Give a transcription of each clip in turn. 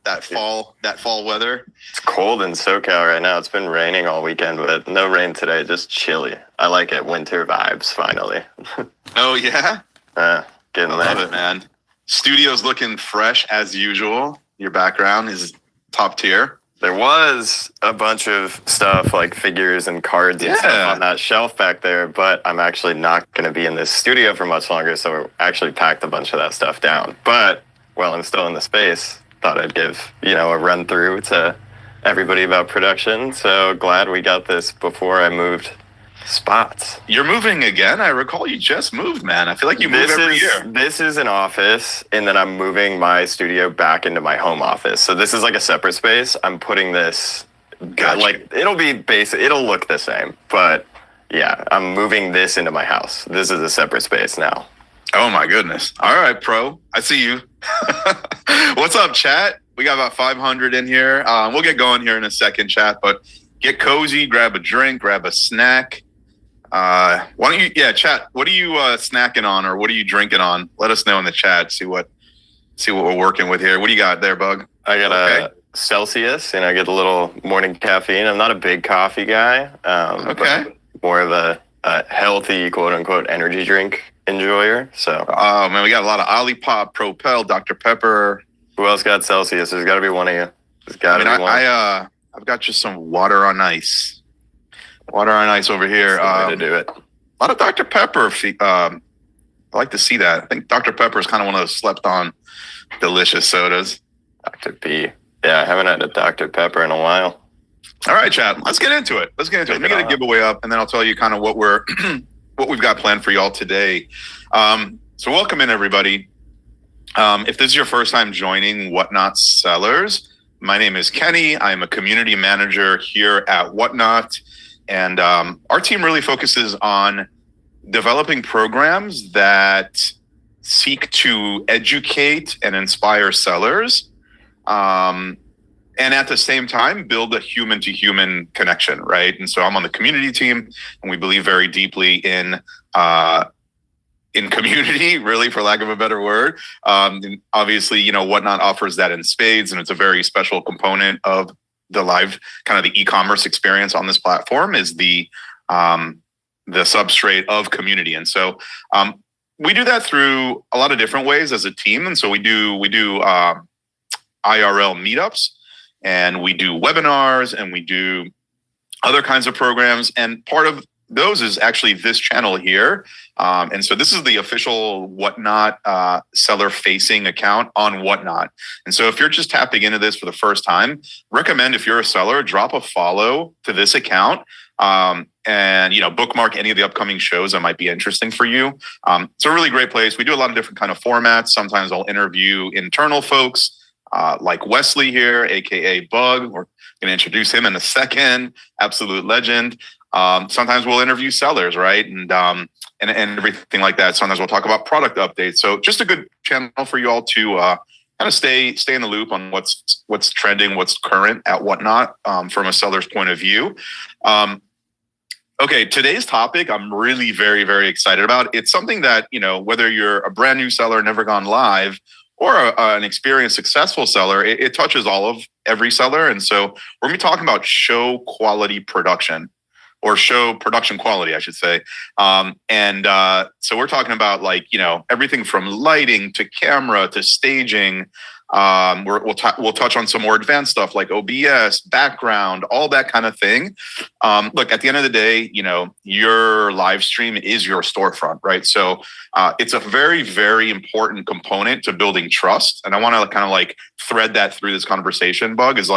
that fall weather? It's cold in SoCal right now. It's been raining all weekend, but no rain today. Just chilly. I like it. Winter vibes, finally. Oh yeah, Getting I there. love it, man. Studio's looking fresh as usual. Your background is top tier. There was a bunch of stuff like figures and cards and stuff on that shelf back there, but I'm actually not going to be in this studio for much longer, so we actually packed a bunch of that stuff down. But while I'm still in the space, thought I'd give, a run through to everybody about production. So glad we got this before I moved spots. You're moving again? I recall you just moved, man. I feel like you move every year. This is an office, and then I'm moving my studio back into my home office. So this is like a separate space. I'm putting this, it'll be basic. It'll look the same, but yeah, I'm moving this into my house. This is a separate space now. Oh my goodness. All right, pro. I see you. What's up, chat? We got about 500 in here. We'll get going here in a second, chat, but get cozy, grab a drink, grab a snack. Why don't you, chat, what are you snacking on, or what are you drinking on? Let us know in the chat, see what we're working with here. What do you got there, Bug? I got a Celsius, and I get a little morning caffeine. I'm not a big coffee guy. But more of a healthy, quote unquote, energy drink enjoyer. So, oh man, we got a lot of Olipop, Propel, Dr. Pepper. Who else got Celsius? There's got to be one of you. I've got just some water on ice. Water on ice over here. That's the way to do it. A lot of Dr. Pepper. I like to see that. I think Dr. Pepper is kind of one of those slept-on, delicious sodas. Dr. P. Yeah, I haven't had a Dr. Pepper in a while. All right, chat. Let's get into it. Let me get a giveaway up, and then I'll tell you kind of what we've got planned for y'all today. So welcome in, everybody. If this is your first time joining Whatnot Sellers, my name is Kenny. I'm a community manager here at Whatnot. And our team really focuses on developing programs that seek to educate and inspire sellers, and at the same time, build a human-to-human connection, right? And so I'm on the community team, and we believe very deeply in community, really, for lack of a better word. And obviously, Whatnot offers that in spades, and it's a very special component of the live kind of the e-commerce experience on this platform is the substrate of community. And so we do that through a lot of different ways as a team. And so we do IRL meetups, and we do webinars, and we do other kinds of programs. And part of those is actually this channel here. And so this is the official Whatnot seller-facing account on Whatnot. And so if you're just tapping into this for the first time, recommend, if you're a seller, drop a follow to this account, and bookmark any of the upcoming shows that might be interesting for you. It's a really great place. We do a lot of different kind of formats. Sometimes I'll interview internal folks like Wesley here, aka Bug. We're going to introduce him in a second. Absolute legend. Sometimes we'll interview sellers, right? And everything like that. Sometimes we'll talk about product updates. So just a good channel for you all to kind of stay in the loop on what's trending, what's current at Whatnot from a seller's point of view. Okay, today's topic I'm really very, very excited about. It's something that, whether you're a brand new seller, never gone live, or an experienced, successful seller, it touches every seller. And so we're going to be talking about show quality production. Or show production quality, I should say. So we're talking about everything from lighting to camera to staging. We'll touch on some more advanced stuff like OBS, background, all that kind of thing. Look, at the end of the day, your live stream is your storefront, right? So it's a very, very important component to building trust. And I want to kind of thread that through this conversation, Bug, is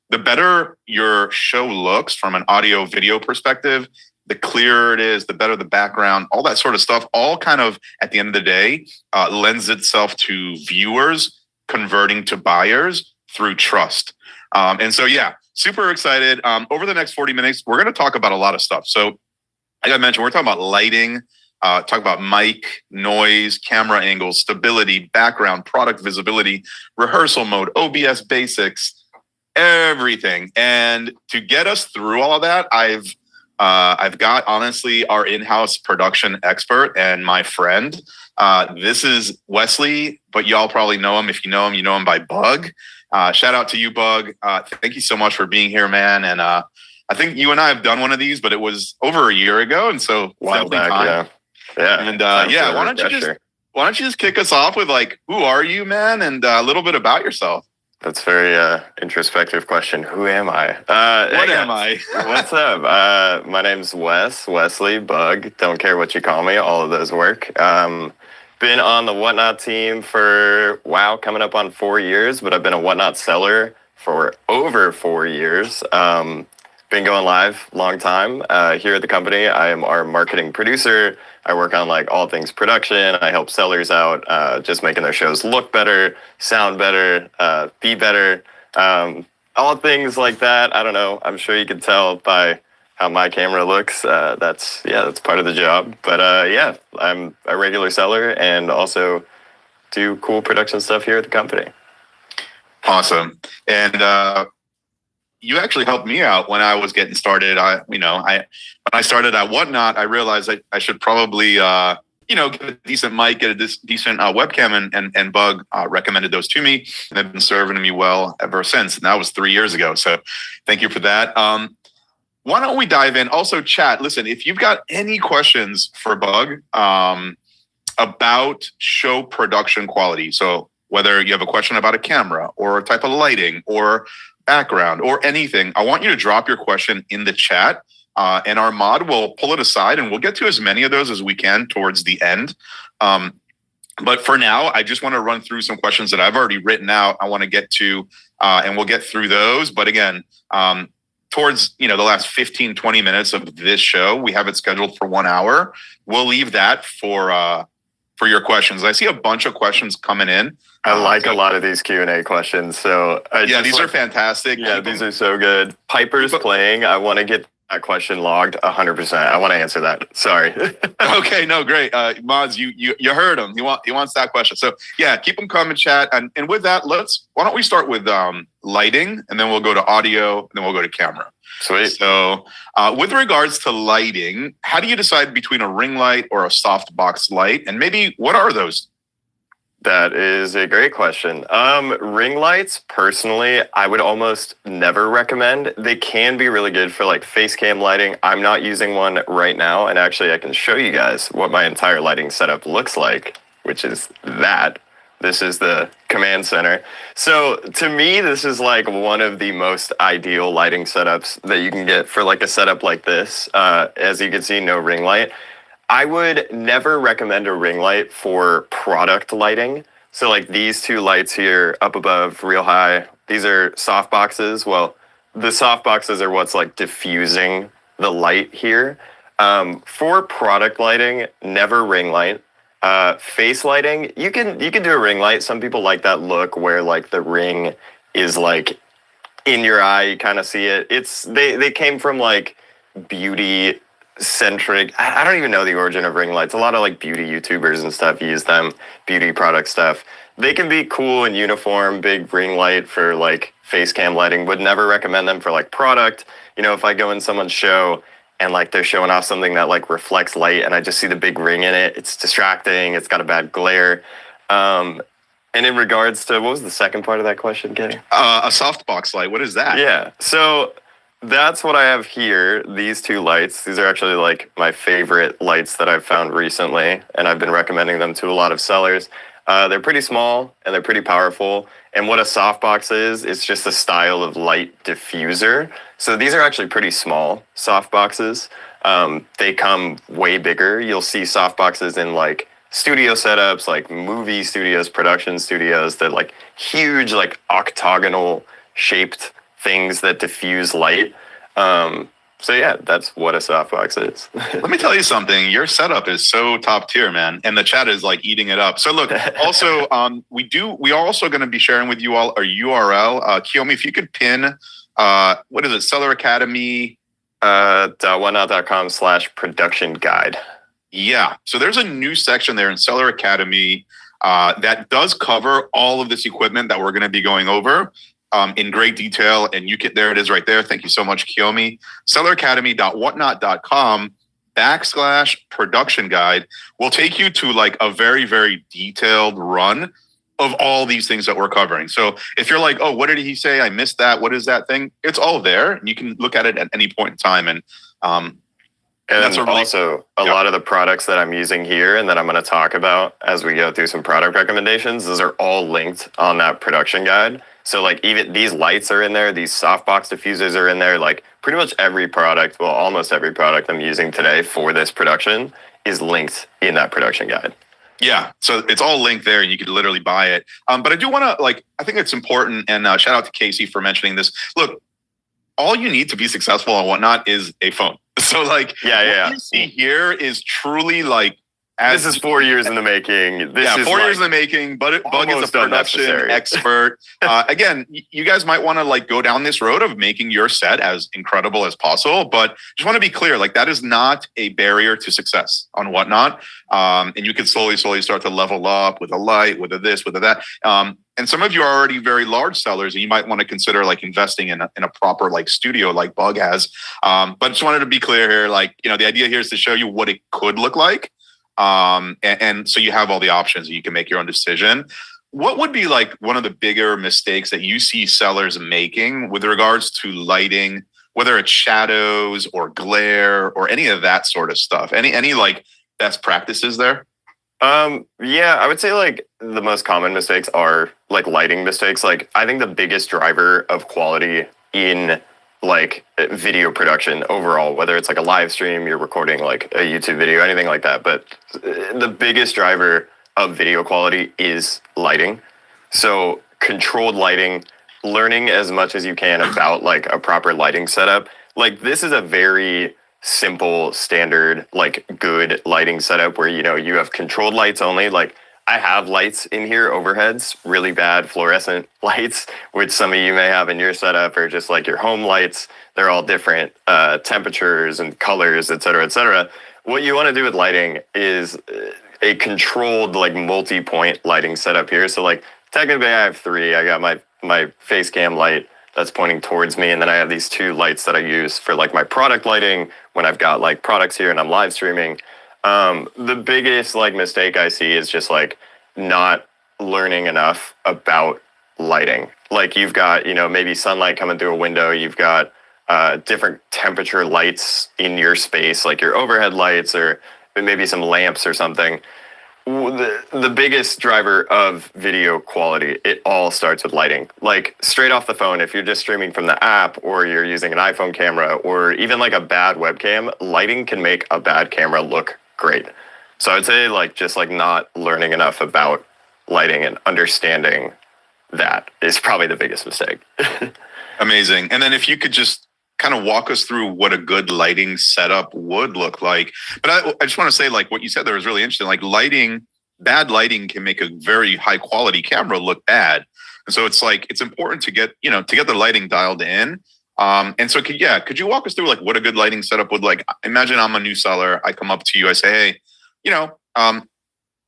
the better your show looks from an audio video perspective, the clearer it is, the better the background, all that sort of stuff, all kind of at the end of the day lends itself to viewers converting to buyers through trust. And so, super excited. Over the next 40 minutes, we're going to talk about a lot of stuff. So like I mentioned, we're talking about lighting, talk about mic, noise, camera angles, stability, background, product visibility, rehearsal mode, OBS basics, everything. And to get us through all of that, I've got, honestly, our in-house production expert and my friend. This is Wesley, but y'all probably know him. If you know him by Bug. Shout out to you, Bug. Thank you so much for being here, man. And I think you and I have done one of these, but it was over a year ago, and so While back, yeah. And why don't you just kick us off with like, who are you, man, and a little bit about yourself? That's a very introspective question. Who am I? What am I? What's up? My name's Wesley, Bug. Don't care what you call me. All of those work. Been on the Whatnot team for, coming up on 4 years, but I've been a Whatnot seller for over 4 years. Been going live long time. Here at the company, I am our marketing producer. I work on like all things production. I help sellers out, just making their shows look better, sound better, be better, all things like that. I don't know. I'm sure you can tell by how my camera looks. That's part of the job. But I'm a regular seller and also do cool production stuff here at the company. Awesome. And you actually helped me out when I was getting started. When I started at Whatnot, I realized I should probably, get a decent mic, get a decent webcam, and Bug recommended those to me, and they've been serving me well ever since. And that was 3 years ago. So thank you for that. Why don't we dive in? Also, chat. Listen, if you've got any questions for Bug about show production quality, so whether you have a question about a camera or a type of lighting or background or anything, I want you to drop your question in the chat, and our mod will pull it aside, and we'll get to as many of those as we can towards the end. But for now, I just want to run through some questions that I've already written out. I want to get to, and we'll get through those. But again, towards the last 15, 20 minutes of this show, we have it scheduled for 1 hour. We'll leave that for your questions. I see a bunch of questions coming in. I like a lot of these Q&A questions. So these are fantastic. Yeah, these are so good. Piper's playing. I want to get that question logged 100%. I want to answer that. Sorry. Okay, no, great. Mods, you heard him. He wants that question. So yeah, keep them coming, chat. And with that, why don't we start with lighting, and then we'll go to audio, and then we'll go to camera. Sweet. So with regards to lighting, how do you decide between a ring light or a softbox light? And maybe what are those? That is a great question. Ring lights, personally, I would almost never recommend. They can be really good for like face cam lighting. I'm not using one right now, and actually I can show you guys what my entire lighting setup looks like, which is that. This is the command center. So to me, this is like one of the most ideal lighting setups that you can get for like a setup like this. As you can see, no ring light. I would never recommend a ring light for product lighting. So like these two lights here up above, real high, these are soft boxes. Well, the soft boxes are what's like diffusing the light here. For product lighting, never ring light. Face lighting, you can do a ring light. Some people like that look where like the ring is like in your eye, you kind of see it. They came from like beauty centric. I don't even know the origin of ring lights. A lot of like beauty YouTubers and stuff use them, beauty product stuff. They can be cool and uniform, big ring light for like face cam lighting. Would never recommend them for like product. If I go in someone's show and like they're showing off something that like reflects light and I just see the big ring in it, it's distracting, it's got a bad glare. And in regards to, what was the second part of that question, Kenny? A softbox light, what is that? Yeah, so that's what I have here, these two lights. These are actually like my favorite lights that I've found recently, and I've been recommending them to a lot of sellers. They're pretty small and they're pretty powerful. And what a softbox is, it's just a style of light diffuser. So these are actually pretty small softboxes. They come way bigger. You'll see softboxes in like studio setups, like movie studios, production studios, that like huge, like octagonal shaped things that diffuse light. So yeah, that's what a softbox is. Let me tell you something. Your setup is so top tier, man, and the chat is like eating it up. So look, also, we are also going to be sharing with you all our URL. Kiyomi, if you could pin, what is it? Seller Academy. Whatnot.com/production guide. Yeah. So there's a new section there in Seller Academy that does cover all of this equipment that we're going to be going over in great detail. And there it is right there. Thank you so much, Kiyomi. selleracademy.whatnot.com/production guide will take you to like a very, very detailed run of all these things that we're covering. So if you're like, oh, what did he say? I missed that. What is that thing? It's all there. And you can look at it at any point in time. And that's also a lot of the products that I'm using here and that I'm going to talk about as we go through some product recommendations. Those are all linked on that production guide. So like even these lights are in there, these softbox diffusers are in there, like pretty much every product, well, almost every product I'm using today for this production is linked in that production guide. Yeah, so it's all linked there, and you could literally buy it. But I do want to, I think it's important, and shout out to Casey for mentioning this. Look, all you need to be successful and whatnot is a phone. So what you see here is truly this is 4 years in the making. This is 4 years in the making. But Bug is a production expert. Again, you guys might want to go down this road of making your set as incredible as possible. But just want to be clear, that is not a barrier to success on Whatnot. And you can slowly start to level up with a light, with a this, with a that. And some of you are already very large sellers, and you might want to consider investing in a proper studio like Bug has. But just wanted to be clear here, the idea here is to show you what it could look like. And so you have all the options and you can make your own decision. What would be one of the bigger mistakes that you see sellers making with regards to lighting, whether it's shadows or glare or any of that sort of stuff? Any best practices there? Yeah, I would say the most common mistakes are lighting mistakes. I think the biggest driver of quality in video production overall, whether it's a live stream, you're recording a YouTube video, anything like that. But the biggest driver of video quality is lighting. So controlled lighting, learning as much as you can about a proper lighting setup. This is a very simple, standard, good lighting setup where, you have controlled lights only. I have lights in here, overheads, really bad fluorescent lights, which some of you may have in your setup, or just your home lights. They're all different temperatures and colors, et cetera, et cetera. What you want to do with lighting is a controlled, multi-point lighting setup here. So technically I have three. I got my face cam light that's pointing towards me, and then I have these two lights that I use for my product lighting when I've got products here and I'm live streaming. The biggest mistake I see is just not learning enough about lighting. You've got, maybe sunlight coming through a window, you've got different temperature lights in your space, your overhead lights or maybe some lamps or something. The biggest driver of video quality, it all starts with lighting. Straight off the phone, if you're just streaming from the app or you're using an iPhone camera or even a bad webcam, lighting can make a bad camera look great. So I would say just not learning enough about lighting and understanding that is probably the biggest mistake. Amazing. And then if you could just kind of walk us through what a good lighting setup would look like. But I just want to say what you said there is really interesting. Bad lighting can make a very high quality camera look bad. And so it's important to get the lighting dialed in. And so could you walk us through what a good lighting setup would imagine I'm a new seller. I come up to you, I say, hey, I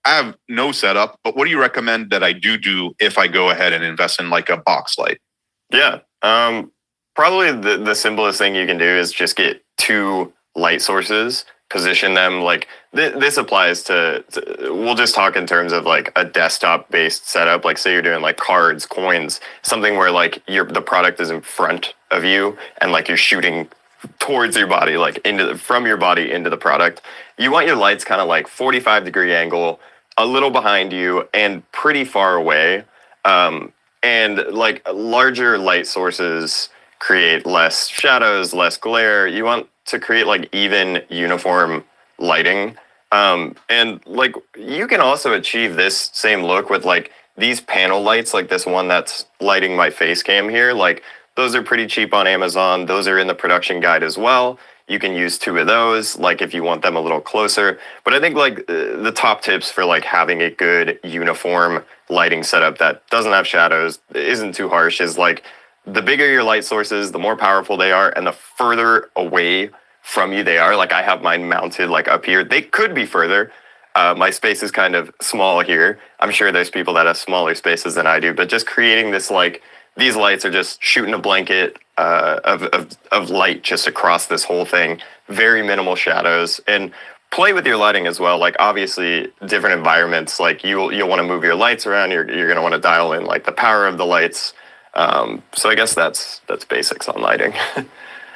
have no setup, but what do you recommend that I do if I go ahead and invest in a box light? Yeah. Probably the simplest thing you can do is just get two light sources, position them this applies to we'll just talk in terms of a desktop based setup. Say you're doing cards, coins, something where the product is in front of you and you're shooting towards your body, from your body into the product. You want your lights kind of 45-degree angle, a little behind you and pretty far away. And larger light sources create less shadows, less glare. You want to create even uniform lighting. And you can also achieve this same look with these panel lights, this one that's lighting my face cam here. Those are pretty cheap on Amazon. Those are in the production guide as well. You can use two of those, if you want them a little closer. But I think the top tips for having a good uniform lighting setup that doesn't have shadows, isn't too harsh, is the bigger your light sources, the more powerful they are, and the further away from you they are. I have mine mounted up here. They could be further. My space is kind of small here. I'm sure there's people that have smaller spaces than I do, but just creating this these lights are just shooting a blanket of light just across this whole thing. Very minimal shadows. And play with your lighting as well. Like obviously different environments, like you'll want to move your lights around. You're going to want to dial in like the power of the lights. So I guess that's basics on lighting.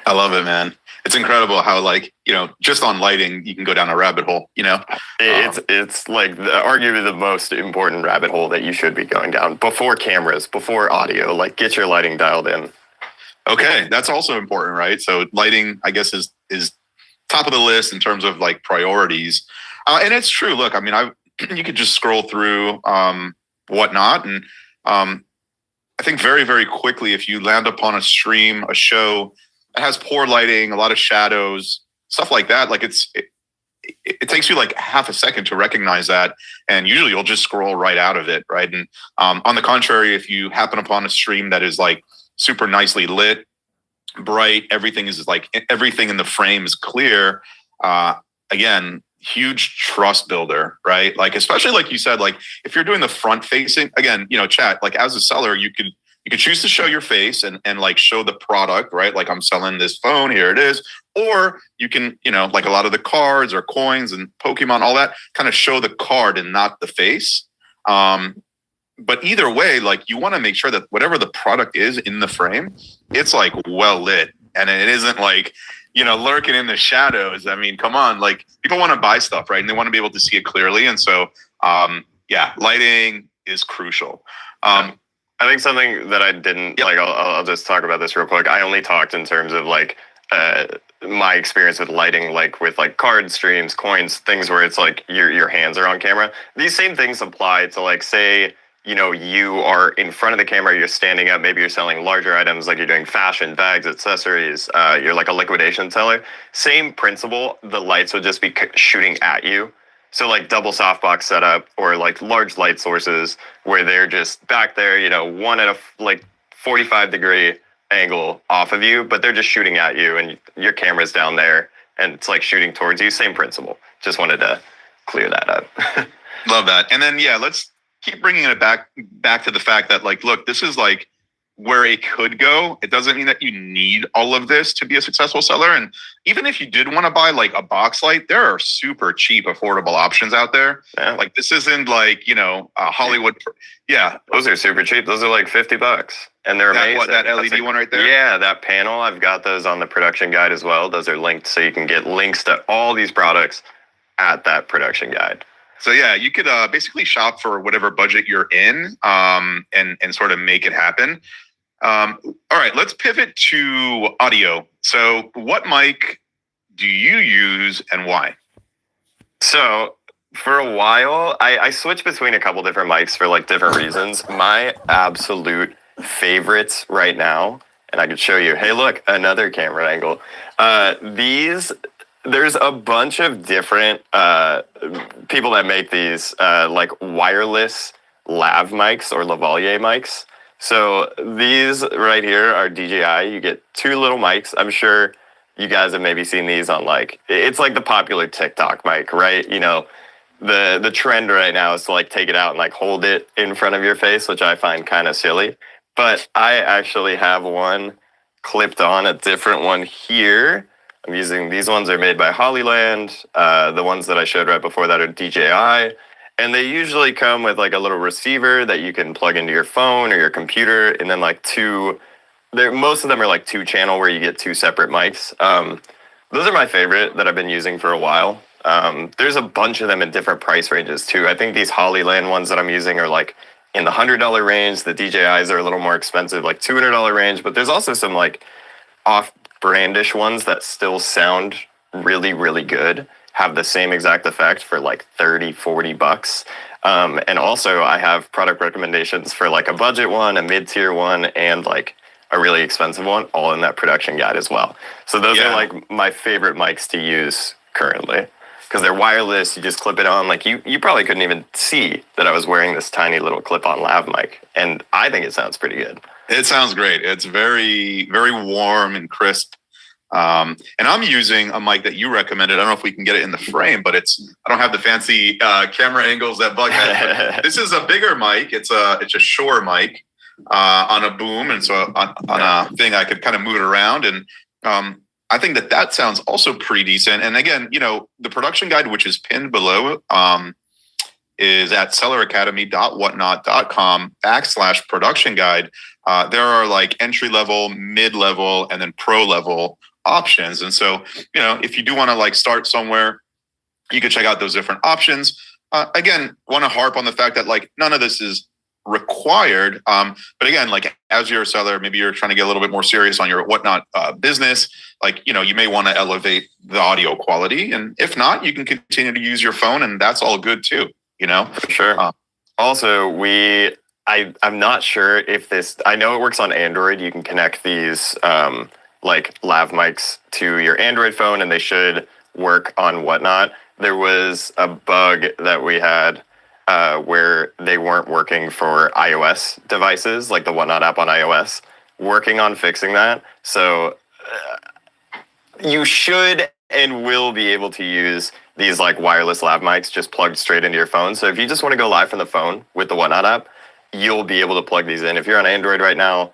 I love it, man. It's incredible how like, just on lighting, you can go down a rabbit hole, It's like arguably the most important rabbit hole that you should be going down before cameras, before audio, like get your lighting dialed in. Okay. That's also important, right? So lighting, I guess, is top of the list in terms of like priorities. And it's true. Look, I mean, you could just scroll through whatnot. And I think very, very quickly, if you land upon a stream, a show that has poor lighting, a lot of shadows, stuff like that, like it takes you like half a second to recognize that. And usually you'll just scroll right out of it. Right. And on the contrary, if you happen upon a stream that is like super nicely lit, bright, everything in the frame is clear. Again, huge trust builder, right? Like, especially like you said, like if you're doing the front facing, again, chat, like as a seller, you could choose to show your face and like show the product, right? Like I'm selling this phone, here it is. Or you can, like a lot of the cards or coins and Pokemon, all that kind of show the card and not the face. But either way, like you want to make sure that whatever the product is in the frame, it's like well lit and it isn't like, lurking in the shadows. I mean, come on, like people want to buy stuff, right? And they want to be able to see it clearly. And so, lighting is crucial. I think something that I didn't like, I'll just talk about this real quick. I only talked in terms of like my experience with lighting, like with like card streams, coins, things where it's like your hands are on camera. These same things apply to like, say, you are in front of the camera, you're standing up, maybe you're selling larger items, like you're doing fashion, bags, accessories, you're like a liquidation seller. Same principle, the lights would just be shooting at you. So like double softbox setup or like large light sources where they're just back there, one at a like 45-degree angle off of you, but they're just shooting at you and your camera's down there and it's like shooting towards you. Same principle. Just wanted to clear that up. Love that. And then, let's keep bringing it back to the fact that like, look, this is like where it could go. It doesn't mean that you need all of this to be a successful seller. And even if you did want to buy like a box light, there are super cheap, affordable options out there. Yeah. Like this isn't like, a Hollywood. Yeah. Those are super cheap. Those are like $50 and they're amazing. That LED one right there? Yeah, that panel. I've got those on the production guide as well. Those are linked so you can get links to all these products at that production guide. So you could basically shop for whatever budget you're in and sort of make it happen. All right, let's pivot to audio. So what mic do you use and why? So for a while, I switched between a couple different mics for like different reasons. My absolute favorites right now, and I could show you, hey, look, another camera angle. There's a bunch of different people that make these like wireless lav mics or lavalier mics. So these right here are DJI. You get two little mics. I'm sure you guys have maybe seen these on like, it's like the popular TikTok mic, right? The trend right now is to like take it out and like hold it in front of your face, which I find kind of silly. But I actually have one clipped on, a different one here. I'm using, these ones are made by Hollyland. The ones that I showed right before that are DJI. And they usually come with like a little receiver that you can plug into your phone or your computer. And then like most of them are like 2-channel where you get 2 separate mics. Those are my favorite that I've been using for a while. There's a bunch of them in different price ranges too. I think these Hollyland ones that I'm using are like in the $100 range. The DJIs are a little more expensive, like $200 range. But there's also some like off-brandish ones that still sound really, really good, have the same exact effect for like $30-$40. And also I have product recommendations for like a budget one, a mid-tier one, and like a really expensive one, all in that production guide as well. So those are like my favorite mics to use currently because they're wireless. You just clip it on. Like you probably couldn't even see that I was wearing this tiny little clip-on lav mic. And I think it sounds pretty good. It sounds great. It's very, very warm and crisp. And I'm using a mic that you recommended. I don't know if we can get it in the frame, but I don't have the fancy camera angles that Bug has. This is a bigger mic. It's a Shure mic on a boom. And so on a thing, I could kind of move it around. And I think that sounds also pretty decent. And again, the production guide, which is pinned below, is at selleracademy.whatnot.com/production guide. There are like entry level, mid level, and then pro level options. And so, if you do want to like start somewhere, you can check out those different options. Again, want to harp on the fact that like none of this is required. But again, like as you're a seller, maybe you're trying to get a little bit more serious on your Whatnot business. Like, you may want to elevate the audio quality. And if not, you can continue to use your phone, and that's all good too, For sure. Also, I'm not sure if this, I know it works on Android. You can connect these like lav mics to your Android phone, and they should work on Whatnot. There was a bug that we had where they weren't working for iOS devices, like the Whatnot app on iOS. Working on fixing that. So you should and will be able to use these like wireless lav mics just plugged straight into your phone. So if you just want to go live from the phone with the Whatnot app, you'll be able to plug these in. If you're on Android right now,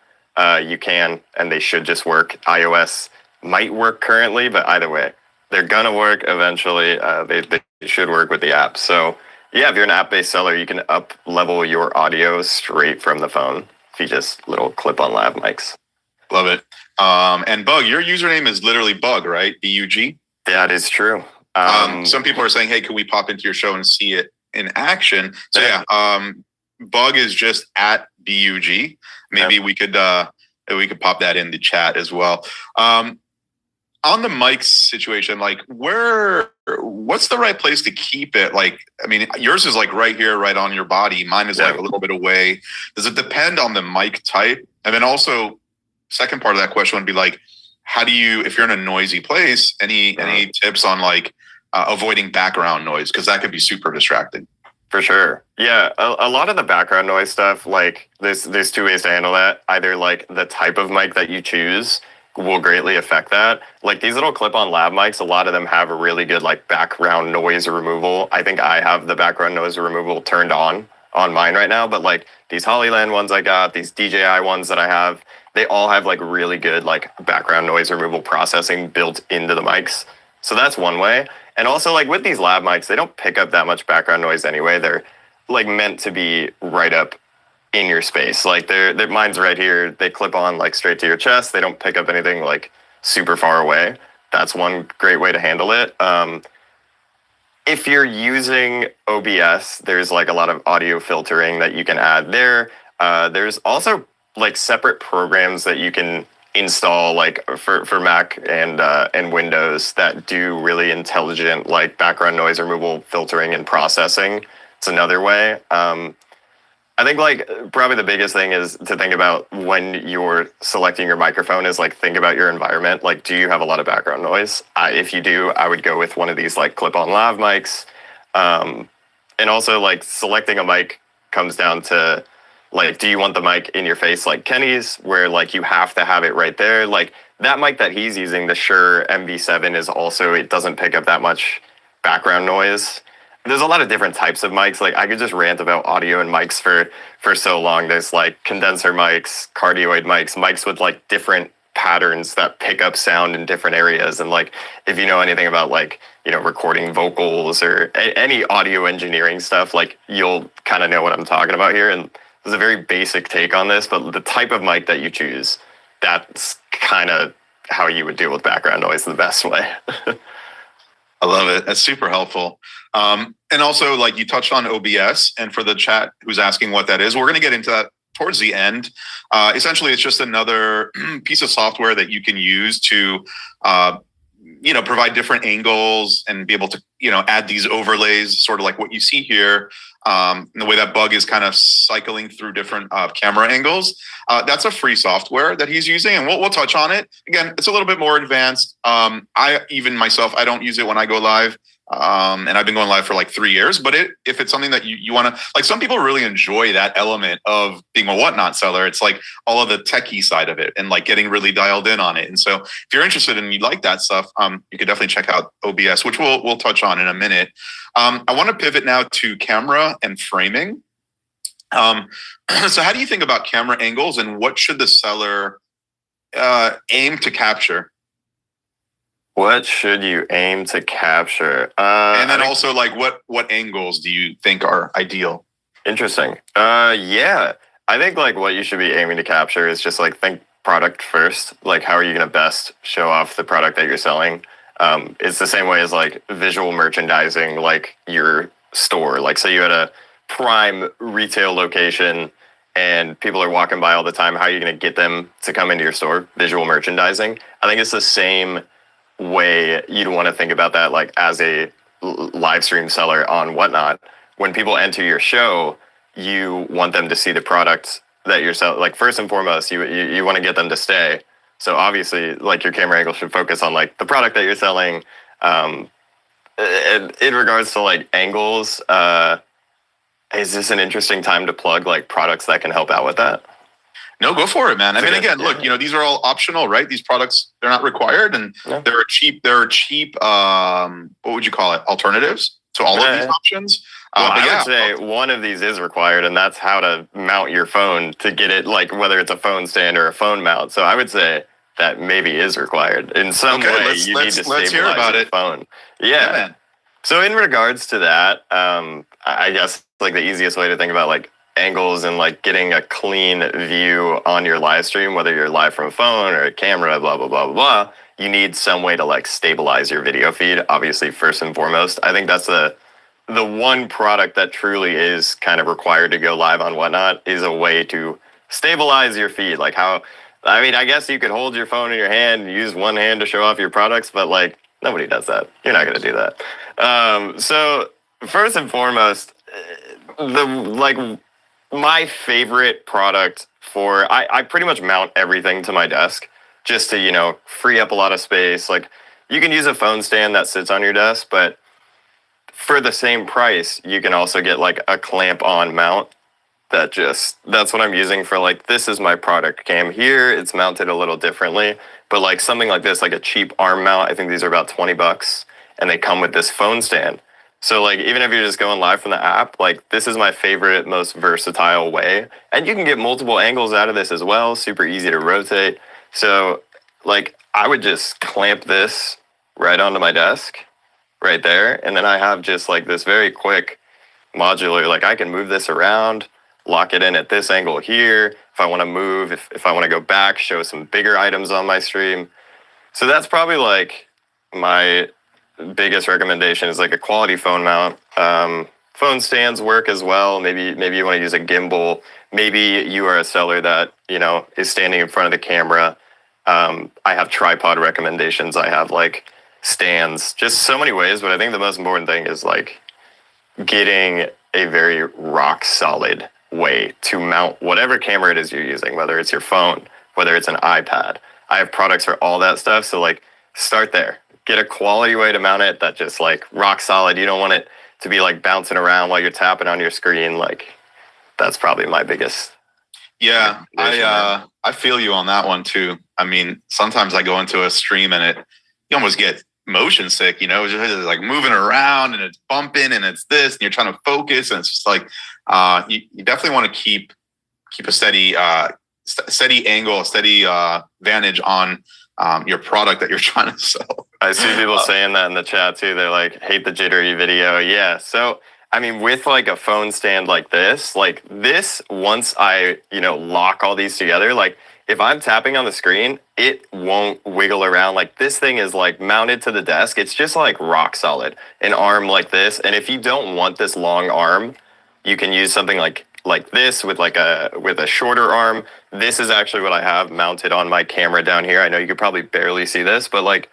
you can, and they should just work. iOS might work currently, but either way, they're gonna work eventually. They should work with the app. So yeah, if you're an app-based seller, you can up level your audio straight from the phone if you just little clip-on lav mics. Love it. And Bug, your username is literally Bug, right? BUG. That is true. Some people are saying, "Hey, can we pop into your show and see it in action?" So yeah, Bug is just at BUG. Maybe we could pop that in the chat as well. On the mic situation, like what's the right place to keep it? Like, I mean, yours is like right here, right on your body. Mine is like a little bit away. Does it depend on the mic type? And then also, second part of that question would be like, how do you, if you're in a noisy place, any tips on like avoiding background noise? Because that could be super distracting. For sure. Yeah. A lot of the background noise stuff, like there's two ways to handle that. Either like the type of mic that you choose will greatly affect that. Like these little clip-on lav mics, a lot of them have a really good like background noise removal. I think I have the background noise removal turned on mine right now, but like these Hollyland ones I got, these DJI ones that I have, they all have like really good like background noise removal processing built into the mics. So that's one way. And also like with these lav mics, they don't pick up that much background noise anyway. They're like meant to be right up in your space. Like mine's right here. They clip on like straight to your chest. They don't pick up anything like super far away. That's one great way to handle it. If you're using OBS, there's like a lot of audio filtering that you can add there. There's also like separate programs that you can install like for Mac and Windows that do really intelligent like background noise removal filtering and processing. It's another way. I think like probably the biggest thing is to think about when you're selecting your microphone is like think about your environment. Like, do you have a lot of background noise? If you do, I would go with one of these like clip-on lav mics. And also like selecting a mic comes down to like, do you want the mic in your face like Kenny's, where like you have to have it right there? Like that mic that he's using, the Shure MV7, is also, it doesn't pick up that much background noise. There's a lot of different types of mics. Like I could just rant about audio and mics for so long. There's like condenser mics, cardioid mics, mics with like different patterns that pick up sound in different areas. And like, if you know anything about like, recording vocals or any audio engineering stuff, like you'll kind of know what I'm talking about here. And there's a very basic take on this, but the type of mic that you choose, that's kind of how you would deal with background noise the best way. I love it. That's super helpful. And also, like you touched on OBS, and for the chat who's asking what that is, we're going to get into that towards the end. Essentially, it's just another piece of software that you can use to, provide different angles and be able to, add these overlays, sort of like what you see here. The way that Bug is kind of cycling through different camera angles. That's a free software that he's using, and we'll touch on it. Again, it's a little bit more advanced. I don't use it when I go live. And I've been going live for like 3 years, but if it's something that you want to, like some people really enjoy that element of being a Whatnot seller. It's like all of the techie side of it and like getting really dialed in on it. And so if you're interested and you like that stuff, you could definitely check out OBS, which we'll touch on in a minute. I want to pivot now to camera and framing. So how do you think about camera angles and what should the seller aim to capture? What should you aim to capture? And then also, like, what angles do you think are ideal? Interesting. Yeah. I think like what you should be aiming to capture is just like think product first. Like, how are you going to best show off the product that you're selling? It's the same way as like visual merchandising, like your store. Like, say you had a prime retail location and people are walking by all the time. How are you going to get them to come into your store? Visual merchandising. I think it's the same way you'd want to think about that, like as a live stream seller on Whatnot. When people enter your show, you want them to see the product that you're selling. Like, first and foremost, you want to get them to stay. So obviously, like, your camera angle should focus on like the product that you're selling. In regards to like angles, is this an interesting time to plug like products that can help out with that? No, go for it, man. I mean, again, look, these are all optional, right? These products, they're not required, and they're cheap. What would you call it? Alternatives to all of these options. Well, I would say one of these is required, and that's how to mount your phone to get it, like whether it's a phone stand or a phone mount. So I would say that maybe is required in some way. You need to stabilize hear about your it. phone. Yeah, man. So in regards to that, I guess like the easiest way to think about like angles and like getting a clean view on your live stream, whether you're live from a phone or a camera, blah, blah, blah, blah, blah, you need some way to like stabilize your video feed. Obviously, first and foremost, I think that's the one product that truly is kind of required to go live on Whatnot is a way to stabilize your feed. Like I mean, I guess you could hold your phone in your hand and use one hand to show off your products, but like nobody does that. You're not going to do that. So first and foremost, my favorite product for, I pretty much mount everything to my desk just to, free up a lot of space. Like, you can use a phone stand that sits on your desk, but for the same price, you can also get like a clamp on mount that's what I'm using for like, this is my product cam here. It's mounted a little differently, but like something like this, like a cheap arm mount, I think these are about $20 and they come with this phone stand. So like, even if you're just going live from the app, like this is my favorite, most versatile way. And you can get multiple angles out of this as well. Super easy to rotate. So like, I would just clamp this right onto my desk right there. And then I have just like this very quick modular, like I can move this around, lock it in at this angle here. If I want to move, if I want to go back, show some bigger items on my stream. So that's probably like my biggest recommendation is like a quality phone mount. Phone stands work as well. Maybe you want to use a gimbal. Maybe you are a seller that, is standing in front of the camera. I have tripod recommendations. I have like stands, just so many ways. But I think the most important thing is like getting a very rock solid way to mount whatever camera it is you're using, whether it's your phone, whether it's an iPad. I have products for all that stuff. So like start there. Get a quality way to mount it that just like rock solid. You don't want it to be like bouncing around while you're tapping on your screen. Like that's probably my biggest. Yeah, I feel you on that one too. I mean, sometimes I go into a stream and you almost get motion sick, it's just like moving around and it's bumping and it's this and you're trying to focus and it's just like you definitely want to keep a steady angle, a steady vantage on your product that you're trying to sell. I see people saying that in the chat too. They're like, hate the jittery video. Yeah. So, I mean, with like a phone stand like this, once I, lock all these together, like if I'm tapping on the screen, it won't wiggle around. Like this thing is like mounted to the desk. It's just like rock solid, an arm like this. And if you don't want this long arm, you can use something like this with a shorter arm. This is actually what I have mounted on my camera down here. I know you could probably barely see this, but like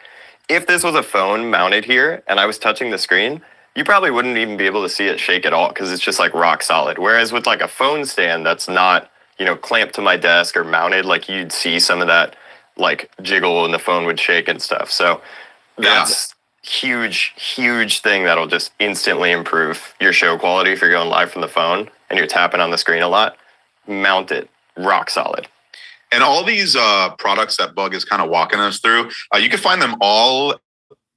if this was a phone mounted here and I was touching the screen, you probably wouldn't even be able to see it shake at all because it's just like rock solid. Whereas with like a phone stand that's not, clamped to my desk or mounted, like you'd see some of that like jiggle and the phone would shake and stuff. So that's huge thing that'll just instantly improve your show quality if you're going live from the phone and you're tapping on the screen a lot. Mount it rock solid. And all these products that Bug is kind of walking us through, you can find them all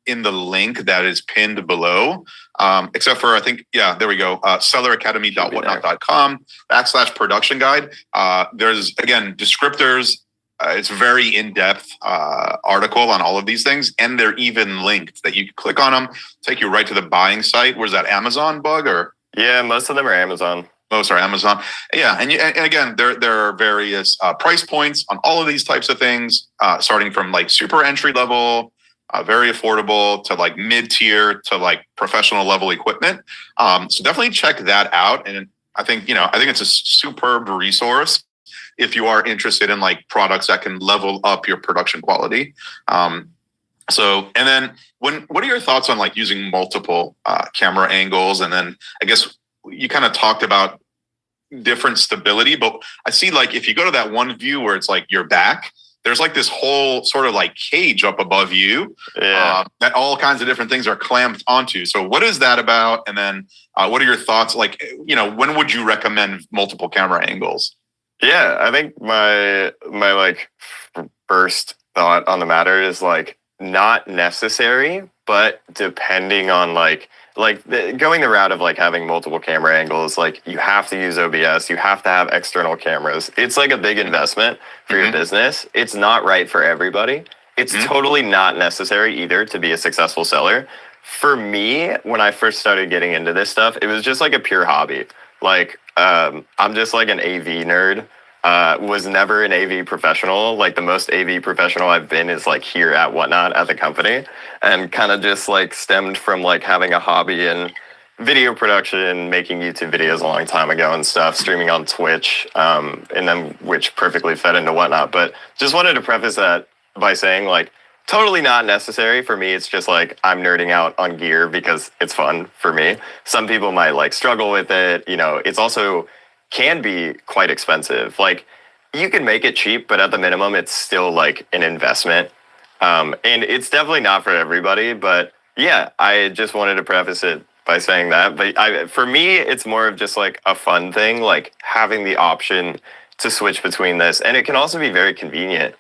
in the link that is pinned below, except for, I think, there we go, selleracademy.whatnot.com /production guide. There's, again, descriptors it's a very in-depth article on all of these things, and they're even linked that you can click on them, take you right to the buying site. Was that Amazon bug or? Yeah, most of them are Amazon. Most are Amazon. Yeah, and again, there are various price points on all of these types of things, starting from like super entry level, very affordable, to like mid tier, to like professional level equipment. So definitely check that out. And I think it's a superb resource if you are interested in like products that can level up your production quality. So, and then what are your thoughts on like using multiple camera angles? And then I guess you kind of talked about different stability, but I see like if you go to that one view where it's like your back, there's like this whole sort of like cage up above you that all kinds of different things are clamped onto. So what is that about? And then what are your thoughts? Like, when would you recommend multiple camera angles? Yeah, I think my like first thought on the matter is like not necessary, but depending on going the route of like having multiple camera angles, like you have to use OBS, you have to have external cameras. It's like a big investment for your business. It's not right for everybody. It's totally not necessary either to be a successful seller. For me, when I first started getting into this stuff, it was just like a pure hobby. Like, I'm just like an AV nerd. Was never an AV professional. Like the most AV professional I've been is like here at Whatnot at the company, and kind of just like stemmed from like having a hobby in video production, making YouTube videos a long time ago and stuff, streaming on Twitch, and then which perfectly fed into Whatnot. But just wanted to preface that by saying like totally not necessary for me. It's just like I'm nerding out on gear because it's fun for me. Some people might like struggle with it. It's also can be quite expensive. Like you can make it cheap, but at the minimum, it's still like an investment. And it's definitely not for everybody, but yeah, I just wanted to preface it by saying that. But for me, it's more of just like a fun thing, like having the option to switch between this. And it can also be very convenient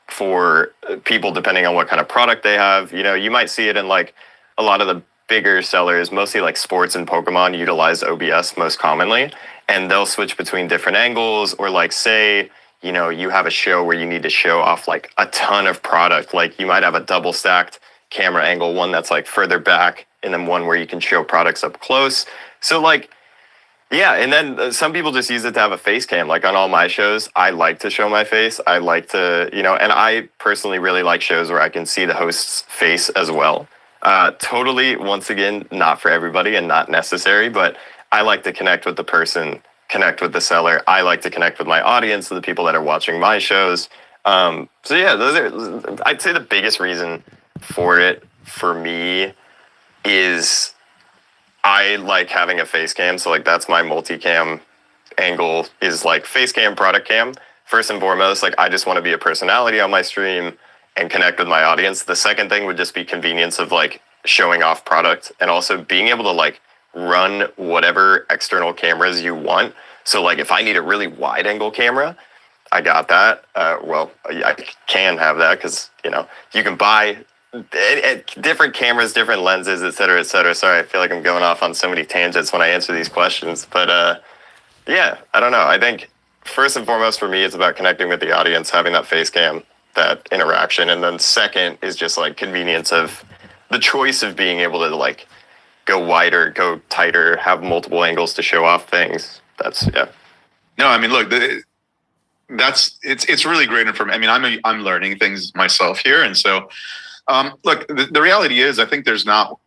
for people depending on what kind of product they have. You might see it in like a lot of the bigger sellers, mostly like sports and Pokemon, utilize OBS most commonly, and they'll switch between different angles. Or like say, you have a show where you need to show off like a ton of product. Like you might have a double stacked camera angle, one that's like further back, and then one where you can show products up close. So like, yeah, and then some people just use it to have a face cam. Like on all my shows, I like to show my face. I like to, and I personally really like shows where I can see the host's face as well. Totally, once again, not for everybody and not necessary, but I like to connect with the person, connect with the seller. I like to connect with my audience, the people that are watching my shows. So yeah, I'd say the biggest reason for it for me is I like having a face cam. So like that's my multicam angle is like face cam, product cam. First and foremost, like I just want to be a personality on my stream and connect with my audience. The second thing would just be convenience of like showing off product, and also being able to like run whatever external cameras you want. So like if I need a really wide angle camera, I got that. I can have that because, you can buy different cameras, different lenses, et cetera, et cetera. Sorry, I feel like I'm going off on so many tangents when I answer these questions. But yeah, I don't know. I think first and foremost for me, it's about connecting with the audience, having that face cam, that interaction. And then second is just like convenience of the choice of being able to like go wider, go tighter, have multiple angles to show off things. That's, yeah. No, I mean, look, it's really great information. I mean, I'm learning things myself here. And so, look, the reality is I think there's not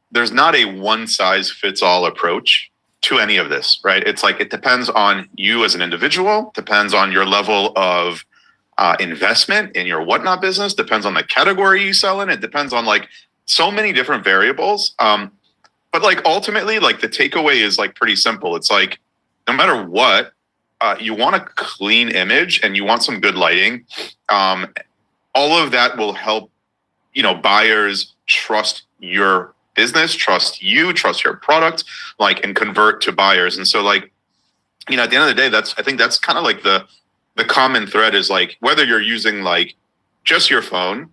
a one size fits all approach to any of this, right? It's like, it depends on you as an individual, depends on your level of investment in your Whatnot business, depends on the category you sell in. It depends on like so many different variables. But like ultimately, like the takeaway is like pretty simple. It's like, no matter what, you want a clean image and you want some good lighting. All of that will help, buyers trust your business, trust you, trust your product, like, and convert to buyers. And so like, at the end of the day, I think that's kind of like the common thread is like, whether you're using like just your phone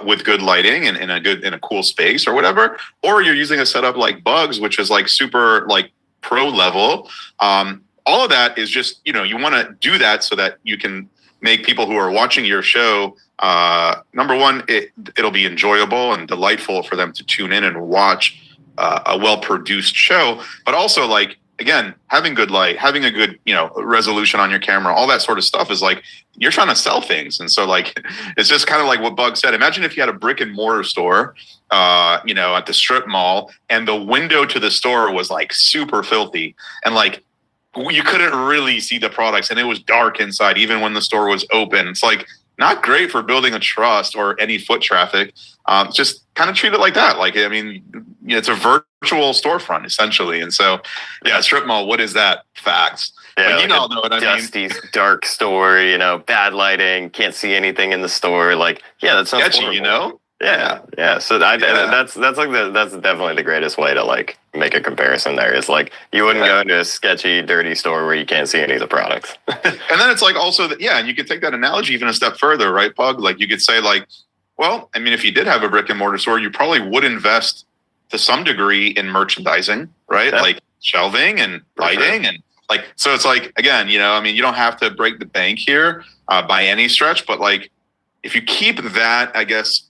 with good lighting and in a cool space or whatever, or you're using a setup like Bugs, which is like super like pro level. All of that is just, you want to do that so that you can make people who are watching your show, number one, it'll be enjoyable and delightful for them to tune in and watch a well-produced show, but also like, again, having good light, having a good, resolution on your camera, all that sort of stuff is like, you're trying to sell things. And so like, it's just kind of like what Bug said. Imagine if you had a brick and mortar store, at the strip mall, and the window to the store was like super filthy, and like, you couldn't really see the products, and it was dark inside, even when the store was open. It's like not great for building a trust or any foot traffic. Just kind of treat it like that. Like, I mean, it's a virtual storefront essentially. And so, yeah, strip mall, what is that? Facts. Yeah, like, all know what I dusty, mean. dark store, bad lighting, can't see anything in the store. Like, yeah, that sounds sketchy, horrible. Yeah. So that's definitely the greatest way to like make a comparison. There is like, you wouldn't go into a sketchy, dirty store where you can't see any of the products. And then it's like also that, and you could take that analogy even a step further, right, Pug? Like, you could say like, well, I mean, if you did have a brick and mortar store, you probably would invest to some degree in merchandising, right? Yeah. Like shelving and lighting and like, so it's like, again, I mean, you don't have to break the bank here by any stretch, but like, if you keep that, I guess,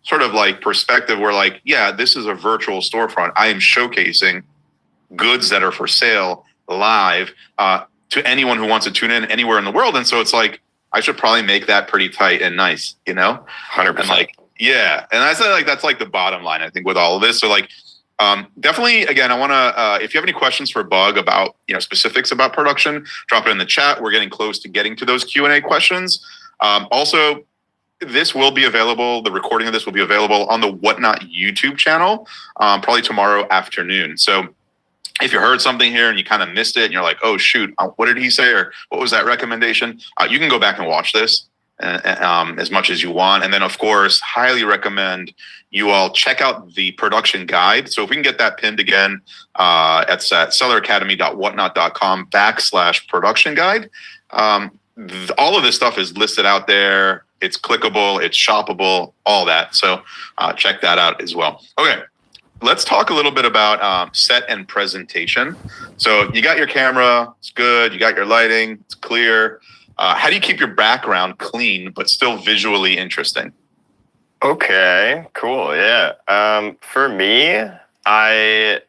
sort of like perspective where like, yeah, this is a virtual storefront. I am showcasing goods that are for sale live to anyone who wants to tune in anywhere in the world. And so it's like, I should probably make that pretty tight and nice, 100%. And like, yeah. And I said like, that's like the bottom line, I think, with all of this. So like, definitely, again, I want to, if you have any questions for Bug about, specifics about production, drop it in the chat. We're getting close to getting to those Q&A questions. Also, this will be available. The recording of this will be available on the Whatnot YouTube channel, probably tomorrow afternoon. So if you heard something here and you kind of missed it and you're like, oh, shoot, what did he say? Or what was that recommendation? You can go back and watch this as much as you want. And then, of course, highly recommend you all check out the production guide. So if we can get that pinned again, it's at selleracademy.whatnot.com/production guide. All of this stuff is listed out there. It's clickable, it's shoppable, all that. So check that out as well. Okay, let's talk a little bit about set and presentation. So you got your camera, it's good. You got your lighting, it's clear. How do you keep your background clean but still visually interesting? Okay, cool. Yeah. For me, I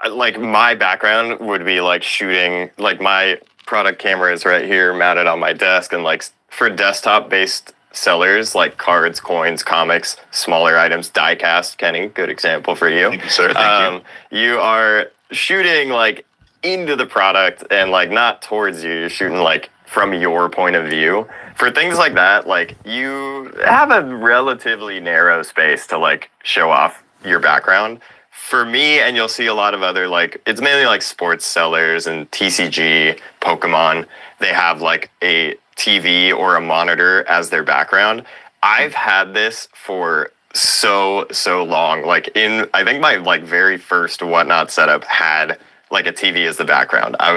like my background would be like shooting, like my product camera is right here mounted on my desk, and like for desktop based sellers like cards, coins, comics, smaller items, die cast, Kenny, good example for you. Thank you, sir. Thank you. You are shooting like into the product and like not towards you. You're shooting like from your point of view. For things like that, like you have a relatively narrow space to like show off your background. For me, and you'll see a lot of other, like, it's mainly like sports sellers and TCG, Pokemon, they have like a TV or a monitor as their background. I've had this for so long. Like I think my like very first Whatnot setup had like a TV as the background. I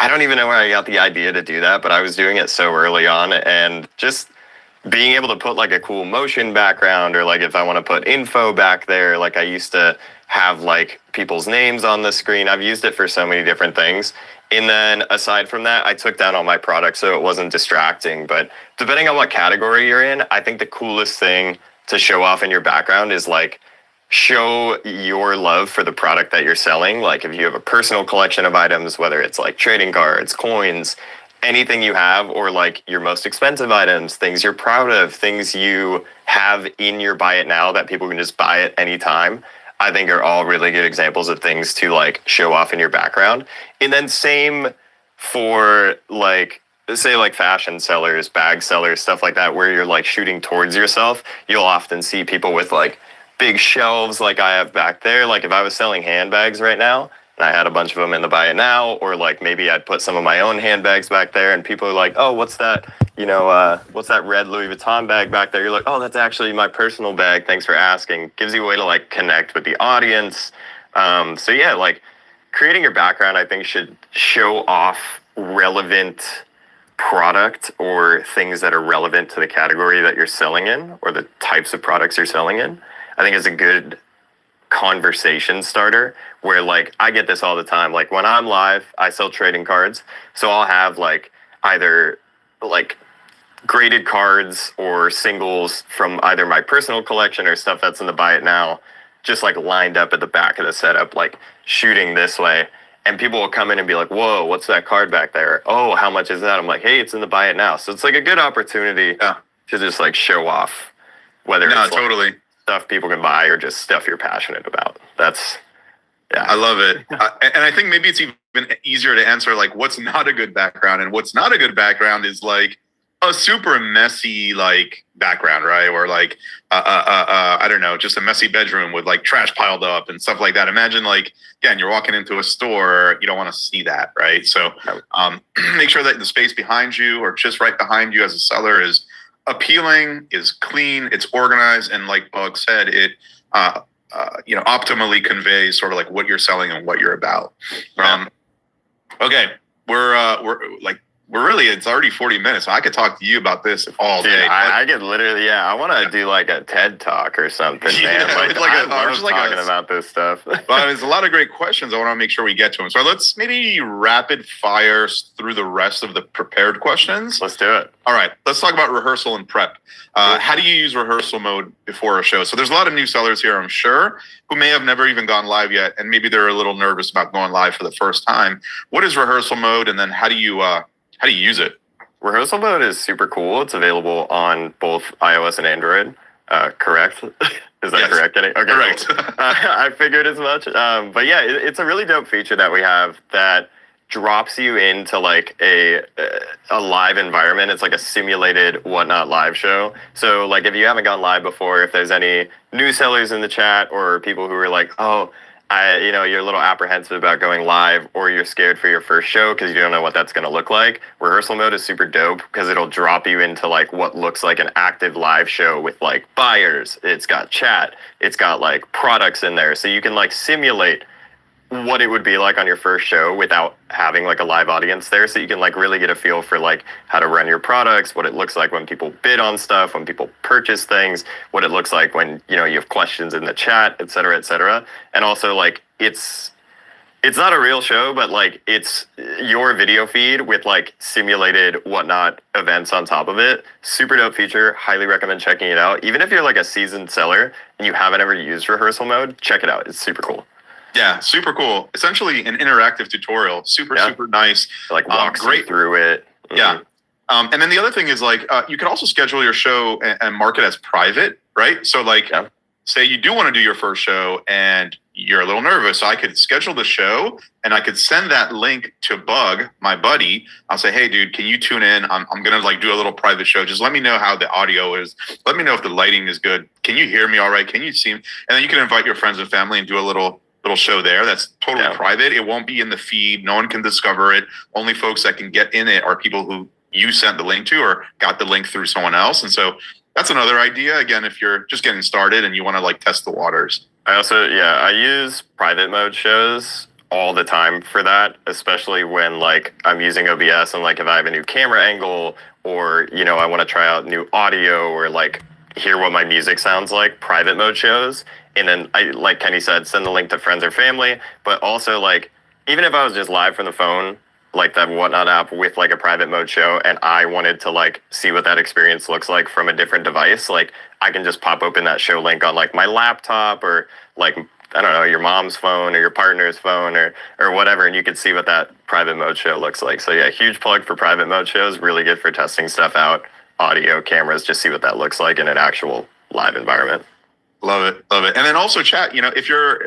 don't even know where I got the idea to do that, but I was doing it so early on, and just being able to put like a cool motion background, or like if I want to put info back there, like I used to have like people's names on the screen. I've used it for so many different things. And then aside from that, I took down all my products so it wasn't distracting. But depending on what category you're in, I think the coolest thing to show off in your background is like show your love for the product that you're selling. Like if you have a personal collection of items, whether it's like trading cards, coins, anything you have, or like your most expensive items, things you're proud of, things you have in your buy it now that people can just buy at any time, I think are all really good examples of things to like show off in your background. And then same for like, say like fashion sellers, bag sellers, stuff like that, where you're like shooting towards yourself. You'll often see people with like big shelves like I have back there. Like if I was selling handbags right now, and I had a bunch of them in the buy it now, or like maybe I'd put some of my own handbags back there, and people are like, oh, what's that? What's that red Louis Vuitton bag back there? You're like, oh, that's actually my personal bag. Thanks for asking. Gives you a way to like connect with the audience. So yeah, like creating your background, I think should show off relevant product or things that are relevant to the category that you're selling in, or the types of products you're selling in. I think it's a good conversation starter, where like I get this all the time. Like when I'm live, I sell trading cards, so I'll have like either like graded cards or singles from either my personal collection or stuff that's in the Buy It Now, just like lined up at the back of the setup, like shooting this way. And people will come in and be like, whoa, what's that card back there? Oh, how much is that? I'm like, hey, it's in the Buy It Now. So it's like a good opportunity to just like show off, whether it's like totally stuff people can buy or just stuff you're passionate about. That's, yeah. I love it. And I think maybe it's even easier to answer like what's not a good background. And what's not a good background is like a super messy like background, right? Or like I don't know, just a messy bedroom with like trash piled up and stuff like that. Imagine like, again, you're walking into a store, you don't want to see that, right? So make sure that the space behind you or just right behind you as a seller is appealing, is clean, it's organized, and like Bug said, it optimally conveys sort of like what you're selling and what you're about. Okay, we're really, it's already 40 minutes. So I could talk to you about this all day. I could literally, I want to do like a TED talk or something, man. I love talking about this stuff. Well, there's a lot of great questions. I want to make sure we get to them. So let's maybe rapid fire through the rest of the prepared questions. Let's do it. All right, let's talk about rehearsal and prep. How do you use rehearsal mode before a show? So there's a lot of new sellers here, I'm sure, who may have never even gone live yet, and maybe they're a little nervous about going live for the first time. What is rehearsal mode, and then how do you use it? Rehearsal mode is super cool. It's available on both iOS and Android. Correct? Is that correct? Okay, correct. Cool. I figured as much. But yeah, it's a really dope feature that we have that drops you into like a live environment. It's like a simulated Whatnot live show. So like if you haven't gone live before, if there's any new sellers in the chat or people who are like, oh, you're a little apprehensive about going live, or you're scared for your first show because you don't know what that's going to look like. Rehearsal mode is super dope because it'll drop you into like what looks like an active live show with like buyers. It's got chat. It's got like products in there. So you can like simulate what it would be like on your first show without having like a live audience there. So you can like really get a feel for like how to run your products, what it looks like when people bid on stuff, when people purchase things, what it looks like when, you have questions in the chat, et cetera, et cetera. And also like, it's not a real show, but like it's your video feed with like simulated Whatnot events on top of it. Super dope feature. Highly recommend checking it out. Even if you're like a seasoned seller and you haven't ever used rehearsal mode, check it out. It's super cool. Yeah, super cool. Essentially an interactive tutorial. Super nice. Like walks you through it. Mm-hmm. Yeah. And then the other thing is like, you can also schedule your show and mark it as private, right? So like, say you do want to do your first show and you're a little nervous. So I could schedule the show and I could send that link to Bug, my buddy. I'll say, hey dude, can you tune in? I'm going to like do a little private show. Just let me know how the audio is. Let me know if the lighting is good. Can you hear me all right? Can you see me? And then you can invite your friends and family and do a little show there that's totally private. It won't be in the feed. No one can discover it. Only folks that can get in it are people who you sent the link to or got the link through someone else. And so that's another idea. Again, if you're just getting started and you want to like test the waters. I use private mode shows all the time for that, especially when like I'm using OBS and like if I have a new camera angle or, I want to try out new audio or like hear what my music sounds like, private mode shows. And then I, like Kenny said, send the link to friends or family, but also like, even if I was just live from the phone, like that Whatnot app with like a private mode show, and I wanted to like see what that experience looks like from a different device, like I can just pop open that show link on like my laptop or like, I don't know, your mom's phone or your partner's phone or whatever, and you can see what that private mode show looks like. So yeah, huge plug for private mode shows, really good for testing stuff out, audio, cameras, just see what that looks like in an actual live environment. Love it. And then also chat, if you're,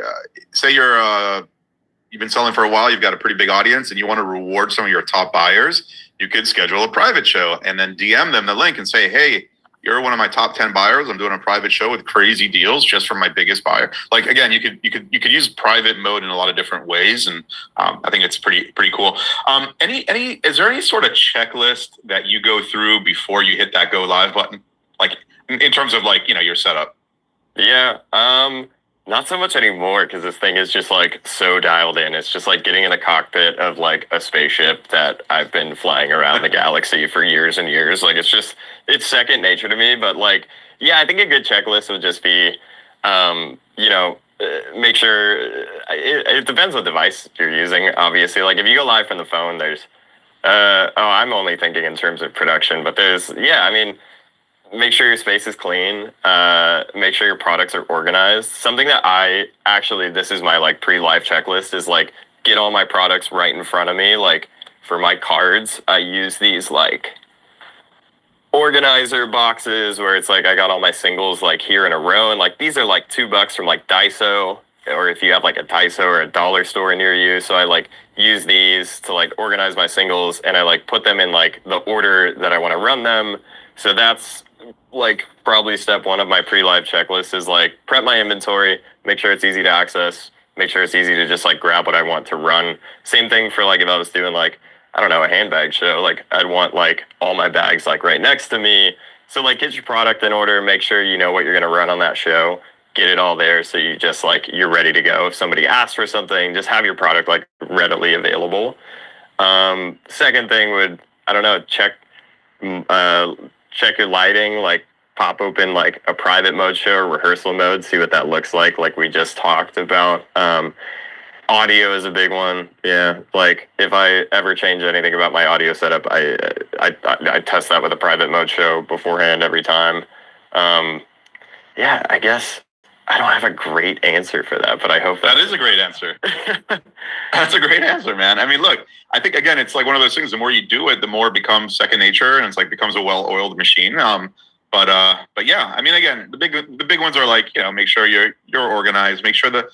say you've been selling for a while, you've got a pretty big audience and you want to reward some of your top buyers, you could schedule a private show and then DM them the link and say, hey, you're one of my top 10 buyers. I'm doing a private show with crazy deals just for my biggest buyer. Like, again, you could use private mode in a lot of different ways. And I think it's pretty cool. Is there any sort of checklist that you go through before you hit that go live button? Like in terms of like, your setup? Yeah, not so much anymore because this thing is just like so dialed in. It's just like getting in a cockpit of like a spaceship that I've been flying around the galaxy for years and years. Like it's second nature to me. But like, yeah, I think a good checklist would just be, make sure it depends what device you're using. Obviously, like if you go live from the phone, there's I'm only thinking in terms of production, but I mean, make sure your space is clean. Make sure your products are organized. Something that this is my like pre-live checklist is like get all my products right in front of me. Like for my cards, I use these like organizer boxes where it's like I got all my singles like here in a row, and like these are like $2 from like Daiso, or if you have like a Daiso or a dollar store near you. So I like use these to like organize my singles, and I like put them in like the order that I want to run them. So that's like probably step one of my pre-live checklist is like prep my inventory, make sure it's easy to access, make sure it's easy to just like grab what I want to run. Same thing for like if I was doing like, I don't know, a handbag show, like I'd want like all my bags like right next to me. So like get your product in order, make sure you know what you're going to run on that show, get it all there. So you just like, you're ready to go. If somebody asks for something, just have your product like readily available. Second thing would, I don't know, check your lighting, like pop open like a private mode show or rehearsal mode, see what that looks like we just talked about. Audio is a big one. Yeah, like if I ever change anything about my audio setup, I test that with a private mode show beforehand every time. Yeah, I guess I don't have a great answer for that, but I hope that is a great answer. That's a great answer, man. I mean, look, I think again, it's like one of those things. The more you do it, the more it becomes second nature, and it's like becomes a well-oiled machine. But yeah, I mean, again, the big ones are like, make sure you're organized, make sure the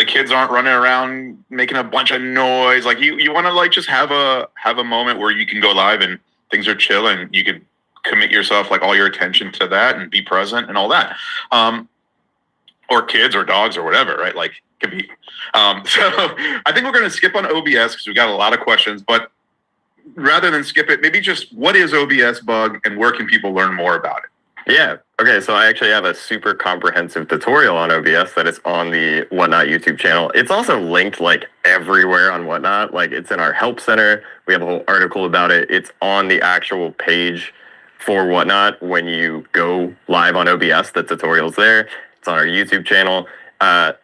kids aren't running around making a bunch of noise. Like you want to like just have a moment where you can go live and things are chill and you could commit yourself like all your attention to that and be present and all that. Or kids or dogs or whatever, right? Like could be. So I think we're going to skip on OBS because we got a lot of questions, but rather than skip it, maybe just what is OBS Bug and where can people learn more about it? Yeah. Okay. So I actually have a super comprehensive tutorial on OBS that is on the Whatnot YouTube channel. It's also linked like everywhere on Whatnot. Like it's in our help center. We have a whole article about it. It's on the actual page for Whatnot. When you go live on OBS, the tutorial's there. It's on our YouTube channel.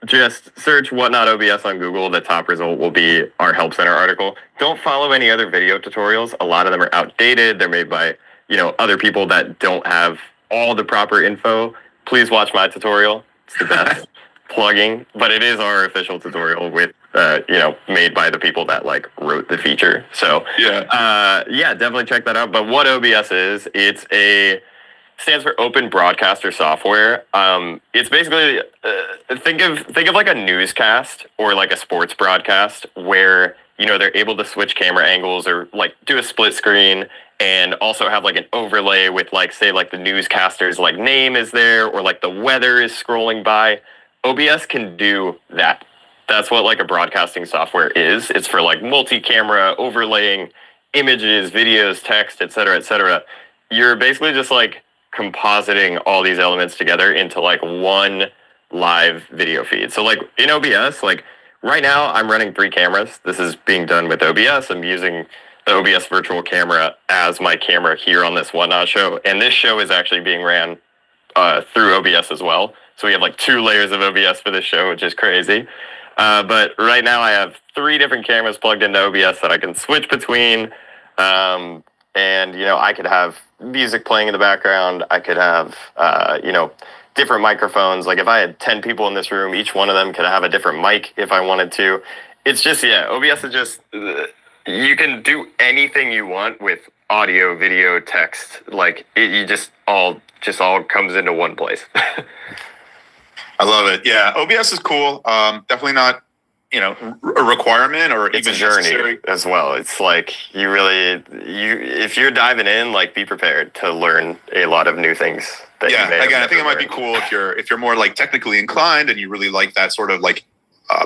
Just search Whatnot OBS on Google. The top result will be our help center article. Don't follow any other video tutorials. A lot of them are outdated. They're made by, other people that don't have all the proper info. Please watch my tutorial. It's the best. Plugging, but it is our official tutorial with, made by the people that like wrote the feature. So yeah, definitely check that out. But what OBS is, stands for Open Broadcaster Software. It's basically think of like a newscast or like a sports broadcast where they're able to switch camera angles or like do a split screen and also have like an overlay with like say like the newscaster's like name is there or like the weather is scrolling by. OBS can do that. That's what like a broadcasting software is. It's for like multi-camera overlaying images, videos, text, etc., etc. You're basically just like compositing all these elements together into like one live video feed. So like in OBS, like right now I'm running 3 cameras. This is being done with OBS. I'm using the OBS virtual camera as my camera here on this Whatnot show. And this show is actually being ran through OBS as well. So we have like 2 layers of OBS for this show, which is crazy. But right now I have 3 different cameras plugged into OBS that I can switch between. And, I could have music playing in the background. I could have, different microphones. Like if I had 10 people in this room, each one of them could have a different mic if I wanted to. It's just, OBS is just, you can do anything you want with audio, video, text. Like you just all comes into one place. I love it. Yeah, OBS is cool. Definitely not, a requirement or it's even a journey necessary as well. It's like if you're diving in, like be prepared to learn a lot of new things. Again, I think it might be cool if you're more like technically inclined and you really like that sort of like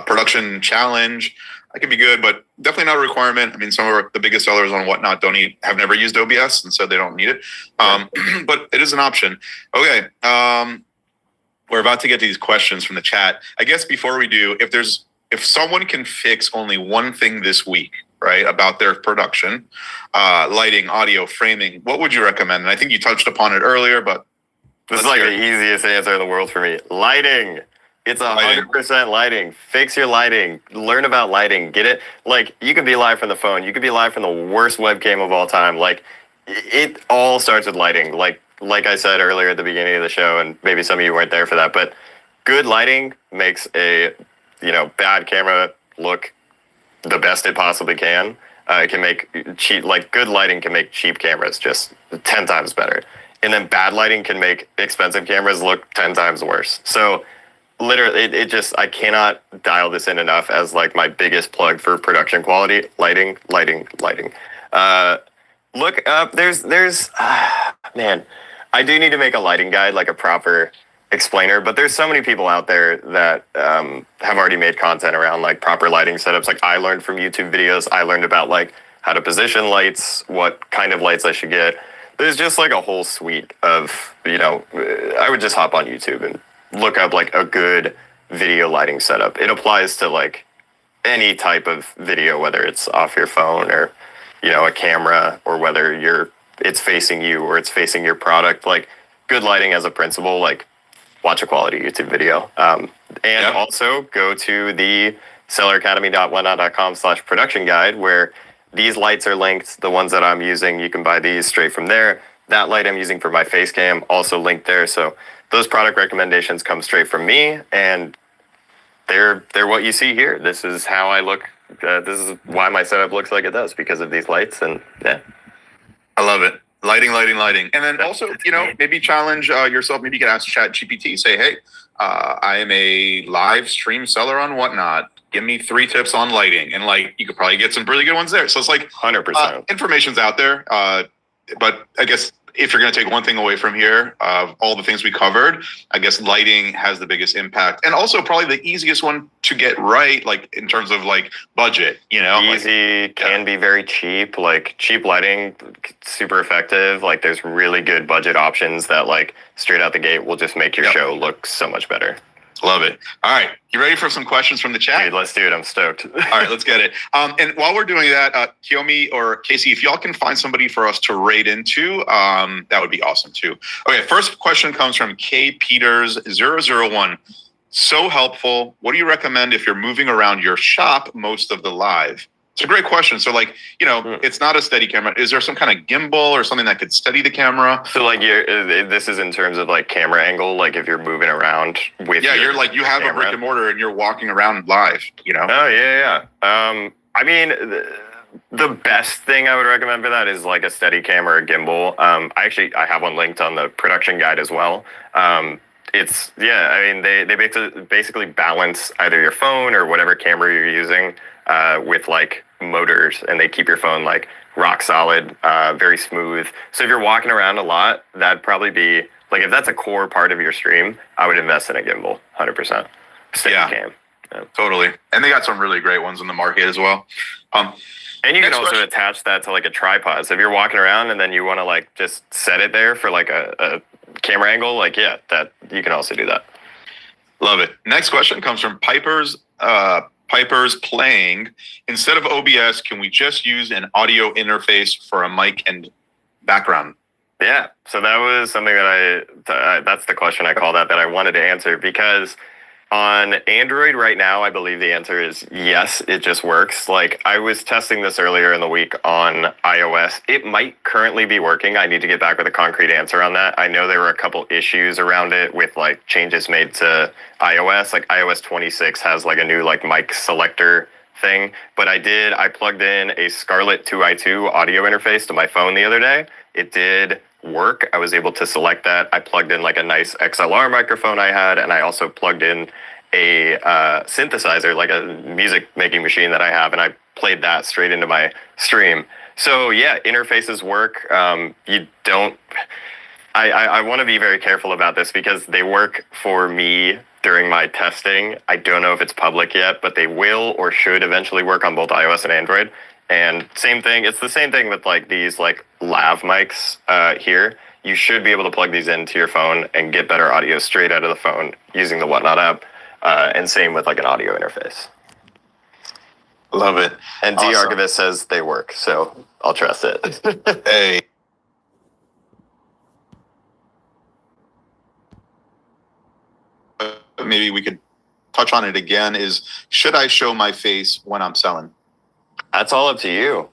production challenge. That could be good, but definitely not a requirement. I mean, some of the biggest sellers on Whatnot have never used OBS, and so they don't need it. But it is an option. Okay. We're about to get to these questions from the chat. I guess before we do, if someone can fix only one thing this week, right, about their production, lighting, audio, framing, what would you recommend? And I think you touched upon it earlier, but this is like the easiest answer in the world for me. Lighting. It's 100% lighting. Fix your lighting. Learn about lighting. Get it. Like, you can be live from the phone. You can be live from the worst webcam of all time. Like, it all starts with lighting. Like I said earlier at the beginning of the show, and maybe some of you weren't there for that, but good lighting makes a, bad camera look the best it possibly can. It can make good lighting can make cheap cameras just 10 times better. And then bad lighting can make expensive cameras look 10 times worse. So literally, I cannot dial this in enough as like my biggest plug for production quality. Lighting. Look up, man, I do need to make a lighting guide, like a proper explainer, but there's so many people out there that have already made content around like proper lighting setups. Like, I learned from YouTube videos. I learned about like how to position lights, what kind of lights I should get. There's just like a whole suite of, I would just hop on YouTube and look up like a good video lighting setup. It applies to like any type of video, whether it's off your phone or, a camera, or whether it's facing you or it's facing your product. Like, good lighting as a principle, like, watch a quality YouTube video. Also go to the selleracademy.whatnot.com/production guide, where these lights are linked. The ones that I'm using, you can buy these straight from there. That light I'm using for my face cam, also linked there. So those product recommendations come straight from me, and they're what you see here. This is how I look. This is why my setup looks like it does, because of these lights. And yeah, I love it. Lighting. And then also, maybe challenge yourself. Maybe you can ask ChatGPT, say, hey, I am a live stream seller on Whatnot. Give me 3 tips on lighting. And like, you could probably get some really good ones there. So it's like 100%. Information's out there. But I guess if you're going to take one thing away from here, all the things we covered, I guess lighting has the biggest impact, and also probably the easiest one to get right, like in terms of like budget. Easy, can be very cheap. Like, cheap lighting, super effective. Like, there's really good budget options that like straight out the gate will just make your show look so much better. Love it. All right. You ready for some questions from the chat? Dude, let's do it. I'm stoked. All right, let's get it. And while we're doing that, Kiyomi or Casey, if y'all can find somebody for us to raid into, that would be awesome too. Okay, first question comes from K Peters 001. So helpful. What do you recommend if you're moving around your shop most of the live? It's a great question. So like, it's not a steady camera. Is there some kind of gimbal or something that could steady the camera? So like, this is in terms of like camera angle, like if you're moving around with you're like, you have camera. A brick and mortar and you're walking around live, Oh, yeah. I mean, the best thing I would recommend for that is like a steady cam or a gimbal. I have one linked on the production guide as well. They basically balance either your phone or whatever camera you're using with like motors, and they keep your phone like rock solid, very smooth. So if you're walking around a lot, that'd probably be like, if that's a core part of your stream, I would invest in a gimbal, 100%. Steady cam. Yeah. Totally. And they got some really great ones in the market as well. And you can also attach that to like a tripod. So if you're walking around and then you want to like just set it there for like a camera angle, like, that you can also do that. Love it. Next question comes from Piper's Playing. Instead of OBS, can we just use an audio interface for a mic and background? Yeah. So that was something that that's the question I called that I wanted to answer, because on Android right now, I believe the answer is yes, it just works. Like, I was testing this earlier in the week on iOS. It might currently be working. I need to get back with a concrete answer on that. I know there were a couple issues around it with like changes made to iOS. Like, iOS 26 has like a new like mic selector thing, but I plugged in a Scarlett 2i2 audio interface to my phone the other day. It did work. I was able to select that. I plugged in like a nice XLR microphone I had, and I also plugged in a synthesizer, like a music making machine that I have, and I played that straight into my stream. So yeah, interfaces work. I want to be very careful about this because they work for me during my testing. I don't know if it's public yet, but they will or should eventually work on both iOS and Android. And same thing, it's the same thing with like these like lav mics here. You should be able to plug these into your phone and get better audio straight out of the phone using the Whatnot app. And same with like an audio interface. Love it. And awesome. D-Archivist says they work, so I'll trust it. Hey. Maybe we could touch on it again, is should I show my face when I'm selling? That's all up to you.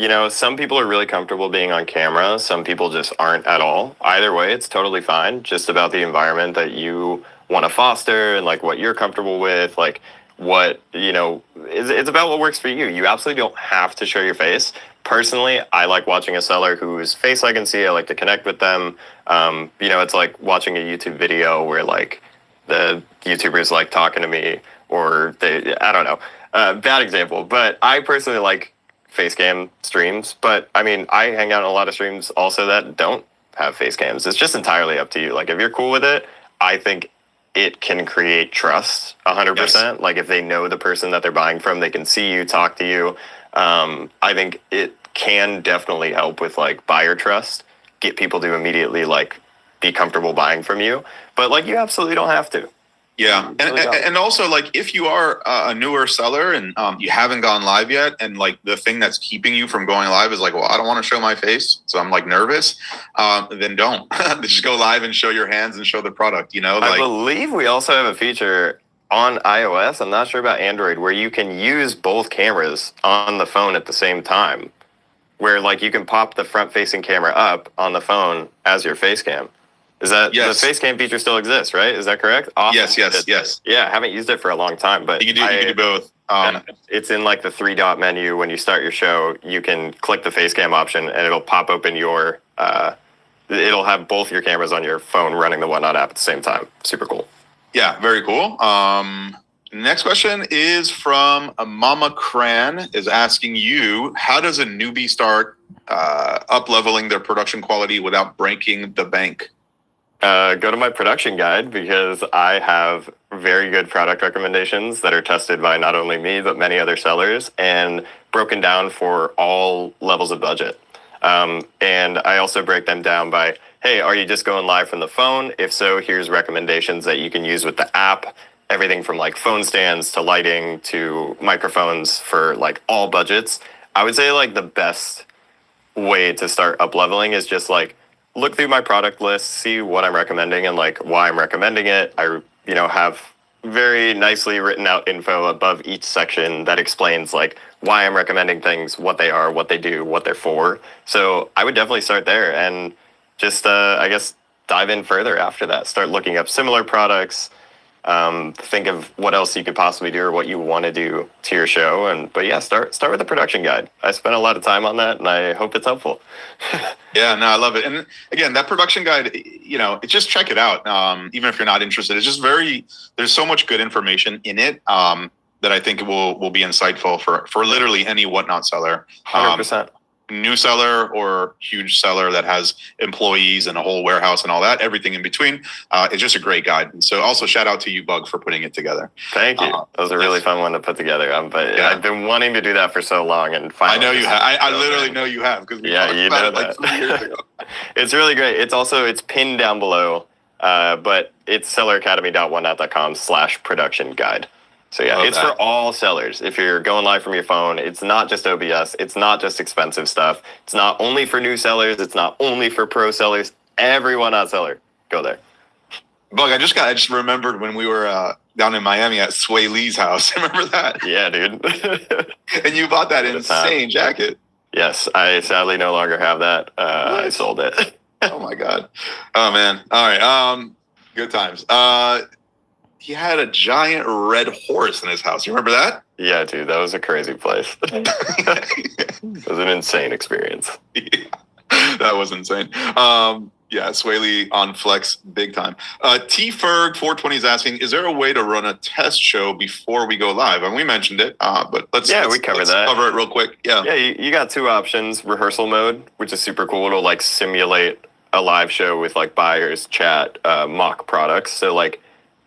You know, some people are really comfortable being on camera. Some people just aren't at all. Either way, it's totally fine. Just about the environment that you want to foster and like what you're comfortable with, like what, you know, it's about what works for you. You absolutely don't have to show your face. Personally, I like watching a seller whose face I can see. I like to connect with them. You know, it's like watching a YouTube video where like the YouTuber's like talking to me, or they, I don't know. Bad example, but I personally like face cam streams. But I mean, I hang out in a lot of streams also that don't have face cams. It's just entirely up to you. Like if you're cool with it, I think it can create trust 100%. Yes. Like if they know the person that they're buying from, they can see you, talk to you. I think it can definitely help with like buyer trust, get people to immediately like be comfortable buying from you. But like you absolutely don't have to. Yeah. And also like if you are a newer seller and you haven't gone live yet, and like the thing that's keeping you from going live is like, well, I don't want to show my face, so I'm like nervous, then don't. Just go live and show your hands and show the product, you know? Like, I believe we also have a feature on iOS, I'm not sure about Android, where you can use both cameras on the phone at the same time, where like you can pop the front facing camera up on the phone as your face cam. Is that the face cam feature still exists, right? Is that correct? Awesome. Yes. Yeah, I haven't used it for a long time, but you can do both. It's in like the 3-dot menu when you start your show. You can click the face cam option, and it'll pop open your. It'll have both your cameras on your phone running the Whatnot app at the same time. Super cool. Yeah, very cool. Next question is from Mama Cran, is asking you, how does a newbie start up leveling their production quality without breaking the bank? Go to my production guide, because I have very good product recommendations that are tested by not only me, but many other sellers, and broken down for all levels of budget. And I also break them down by, hey, are you just going live from the phone? If so, here's recommendations that you can use with the app. Everything from like phone stands to lighting to microphones for like all budgets. I would say like the best way to start up leveling is just like, look through my product list, see what I'm recommending and like why I'm recommending it. I, you know, have very nicely written out info above each section that explains like why I'm recommending things, what they are, what they do, what they're for. So I would definitely start there and just, I guess, dive in further after that. Start looking up similar products. Think of what else you could possibly do or what you want to do to your show. But yeah, start with the production guide. I spent a lot of time on that and I hope it's helpful. Yeah, no, I love it. And again, that production guide, you know, just check it out. Even if you're not interested, it's just there's so much good information in it that I think will be insightful for literally any Whatnot seller. 100%. New seller or huge seller that has employees and a whole warehouse and all that, everything in between. It's just a great guide. And so also shout out to you, Bug, for putting it together. Thank you. That was a really fun one to put together. But yeah. I've been wanting to do that for so long, and finally, I know you have. I literally know you have, because we talked about it like 2 years ago. It's really great. It's pinned down below, but it's selleracademy.whatnot.com/production guide. So yeah, it's for all sellers. If you're going live from your phone, it's not just OBS. It's not just expensive stuff. It's not only for new sellers. It's not only for pro sellers. Every Whatnot seller, go there. Bug, I just remembered when we were down in Miami at Sway Lee's house. Remember that? Yeah, dude. And you bought that insane jacket. Yes, I sadly no longer have that. I sold it. Oh my God. Oh man. All right. Good times. He had a giant red horse in his house. You remember that? Yeah, dude, that was a crazy place. It was an insane experience. Yeah, that was insane. Yeah, Sway Lee on Flex big time. T-Ferg 420 is asking, is there a way to run a test show before we go live? And we mentioned it, but let's cover it real quick. Yeah, you got two options. Rehearsal mode, which is super cool. It'll like simulate a live show with like buyers, chat, mock products. So like,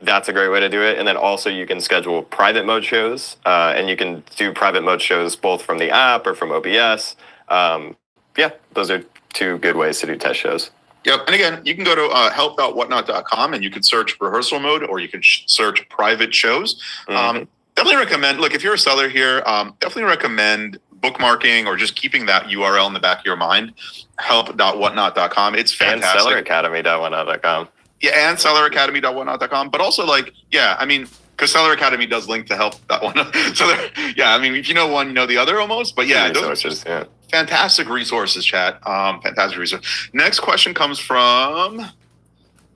that's a great way to do it. And then also you can schedule private mode shows, and you can do private mode shows both from the app or from OBS. Yeah, those are two good ways to do test shows. Yep. And again, you can go to help.whatnot.com and you can search rehearsal mode, or you can search private shows. Definitely recommend, look, if you're a seller here, definitely recommend bookmarking or just keeping that URL in the back of your mind, help.whatnot.com. It's fantastic. And selleracademy.whatnot.com. Yeah, and selleracademy.whatnot.com. But also, like, yeah, I mean, because Seller Academy does link to help that one. So yeah, I mean, if you know one, you know the other almost. But yeah, those are just fantastic resources, chat. Fantastic resource. Next question comes from,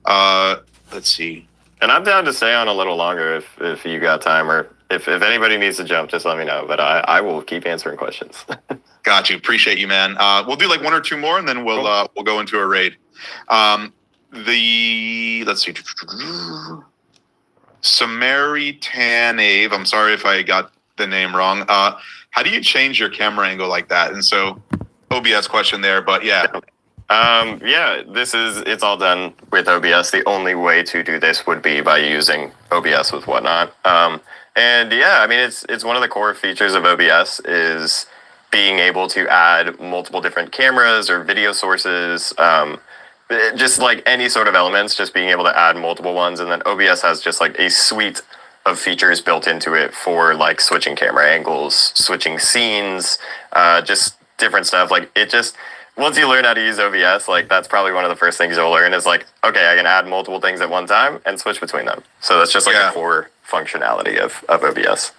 let's see. And I'm down to stay on a little longer if you got time, or if anybody needs to jump, just let me know. But I will keep answering questions. Got you. Appreciate you, man. We'll do like one or two more, and then we'll go into a raid. Let's see. Samari Tanave. I'm sorry if I got the name wrong. How do you change your camera angle like that? And so OBS question there, but yeah. It's all done with OBS. The only way to do this would be by using OBS with Whatnot. And yeah, I mean, it's one of the core features of OBS is being able to add multiple different cameras or video sources, just like any sort of elements, just being able to add multiple ones. And then OBS has just like a suite of features built into it for like switching camera angles, switching scenes, just different stuff. Like it just, once you learn how to use OBS, like that's probably one of the first things you'll learn is like, okay, I can add multiple things at one time and switch between them. So that's just like the core functionality of OBS.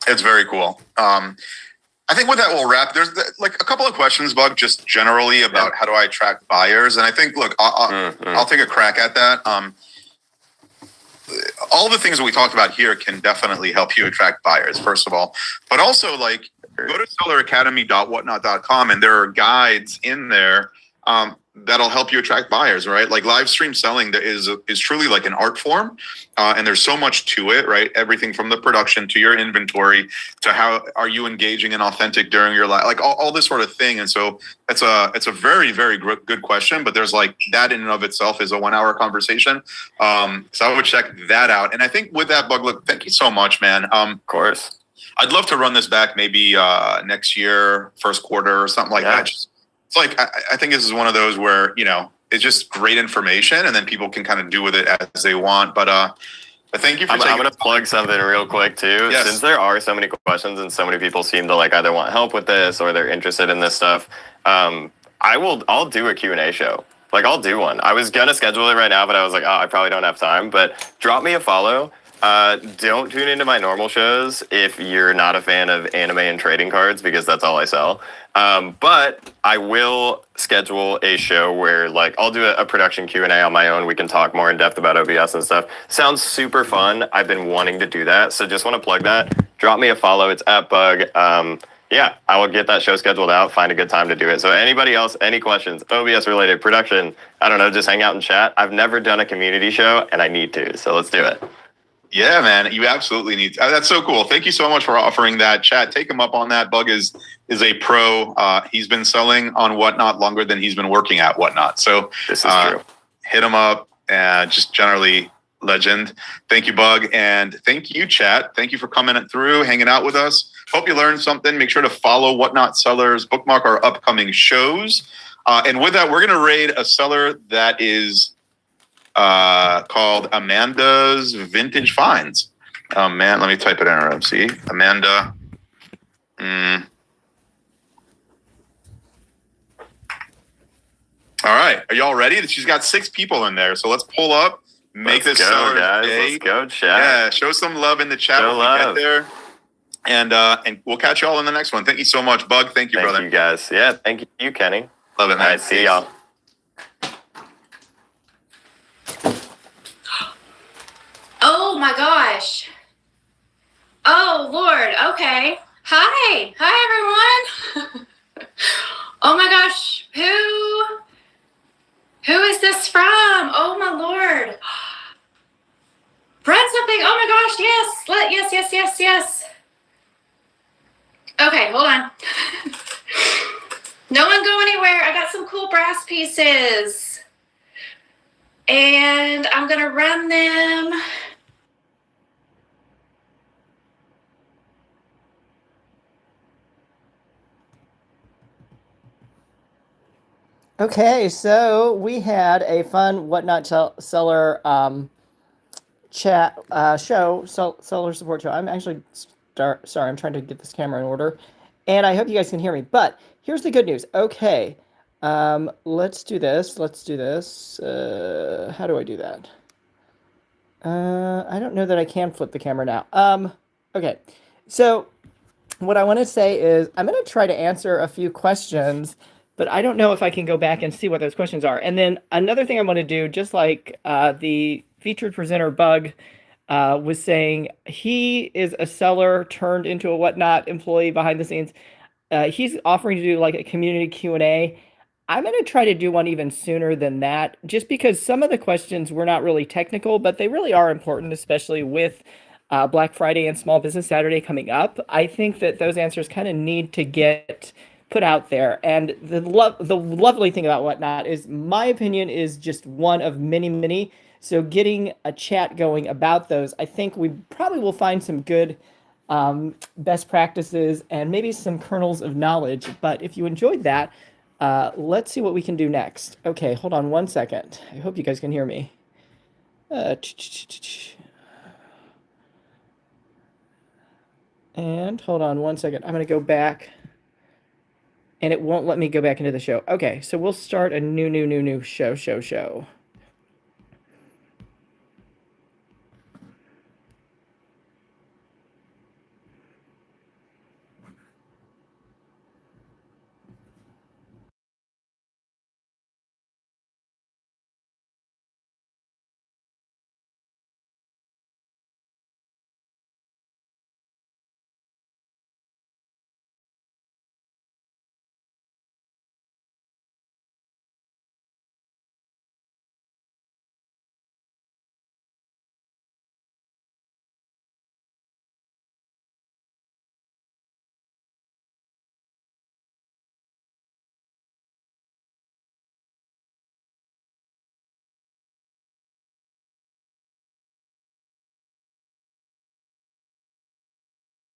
It's very cool. I think with that we'll wrap. There's like a couple of questions, Bug, just generally about how do I attract buyers. And I think, look, I'll take a crack at that. All the things that we talked about here can definitely help you attract buyers, first of all. But also, like, go to selleracademy.whatnot.com and there are guides in there that'll help you attract buyers, right? Like live stream selling is truly like an art form, and there's so much to it, right? Everything from the production to your inventory to how are you engaging and authentic during your life, like all this sort of thing. And so it's a very, very good question, but there's like that in and of itself is a 1 hour conversation. So I would check that out. And I think with that, Bug, look, thank you so much, man. Of course. I'd love to run this back maybe next year, first quarter or something like that. It's like, I think this is one of those where, you know, it's just great information and then people can kind of do with it as they want. But thank you for I'm going to plug something real quick too. Yes. Since there are so many questions and so many people seem to like either want help with this or they're interested in this stuff, I'll do a Q&A show. Like I'll do one. I was going to schedule it right now, but I was like, I probably don't have time. But drop me a follow. Don't tune into my normal shows if you're not a fan of anime and trading cards, because that's all I sell. But I will schedule a show where like I'll do a production Q&A on my own. We can talk more in depth about OBS and stuff. Sounds super fun. I've been wanting to do that. So just want to plug that. Drop me a follow. It's @Bug. Yeah, I will get that show scheduled out, find a good time to do it. So anybody else, any questions, OBS related, production, I don't know, just hang out and chat. I've never done a community show and I need to. So let's do it. Yeah, man, you absolutely need to. That's so cool. Thank you so much for offering that. Chat, take him up on that. Bug is a pro. He's been selling on Whatnot longer than he's been working at Whatnot. So this is true. Hit him up and just generally legend. Thank you, Bug. And thank you, chat. Thank you for coming through, hanging out with us. Hope you learned something. Make sure to follow Whatnot Sellers, bookmark our upcoming shows. And with that, we're going to raid a seller that is called Amanda's Vintage Finds. Man, let me type it in or see. Amanda. All right. Are y'all ready? She's got 6 people in there. So let's pull up. Make this seller day. Let's go, chat. Yeah, show some love in the chat when we get there. And we'll catch y'all in the next one. Thank you so much, Bug. Thank you, brother. Thank you, guys. Yeah, thank you, Kenny. Love it, man. All right, see y'all. Oh my gosh. Oh Lord. Okay. Hi. Hi everyone. Oh my gosh. Who is this from? Oh my Lord. Brad something. Oh my gosh. Yes. Okay, hold on. No one go anywhere. I got some cool brass pieces. And I'm gonna run them. Okay, so we had a fun Whatnot seller chat seller support show. I'm actually sorry, I'm trying to get this camera in order, and I hope you guys can hear me. But here's the good news. Okay, let's do this. How do I do that? I don't know that I can flip the camera now. Okay. So what I want to say is I'm going to try to answer a few questions, but I don't know if I can go back and see what those questions are. And then another thing I want to do, just like the featured presenter Bug was saying, he is a seller turned into a Whatnot employee behind the scenes. He's offering to do like a community Q&A. I'm going to try to do one even sooner than that, just because some of the questions were not really technical, but they really are important, especially with Black Friday and Small Business Saturday coming up. I think that those answers kind of need to get put out there. And the lovely thing about Whatnot is my opinion is just one of many, many. So getting a chat going about those, I think we probably will find some good best practices and maybe some kernels of knowledge. But if you enjoyed that, let's see what we can do next. Okay, hold on one second. I hope you guys can hear me. And hold on one second. I'm going to go back. And it won't let me go back into the show. Okay, so we'll start a new show.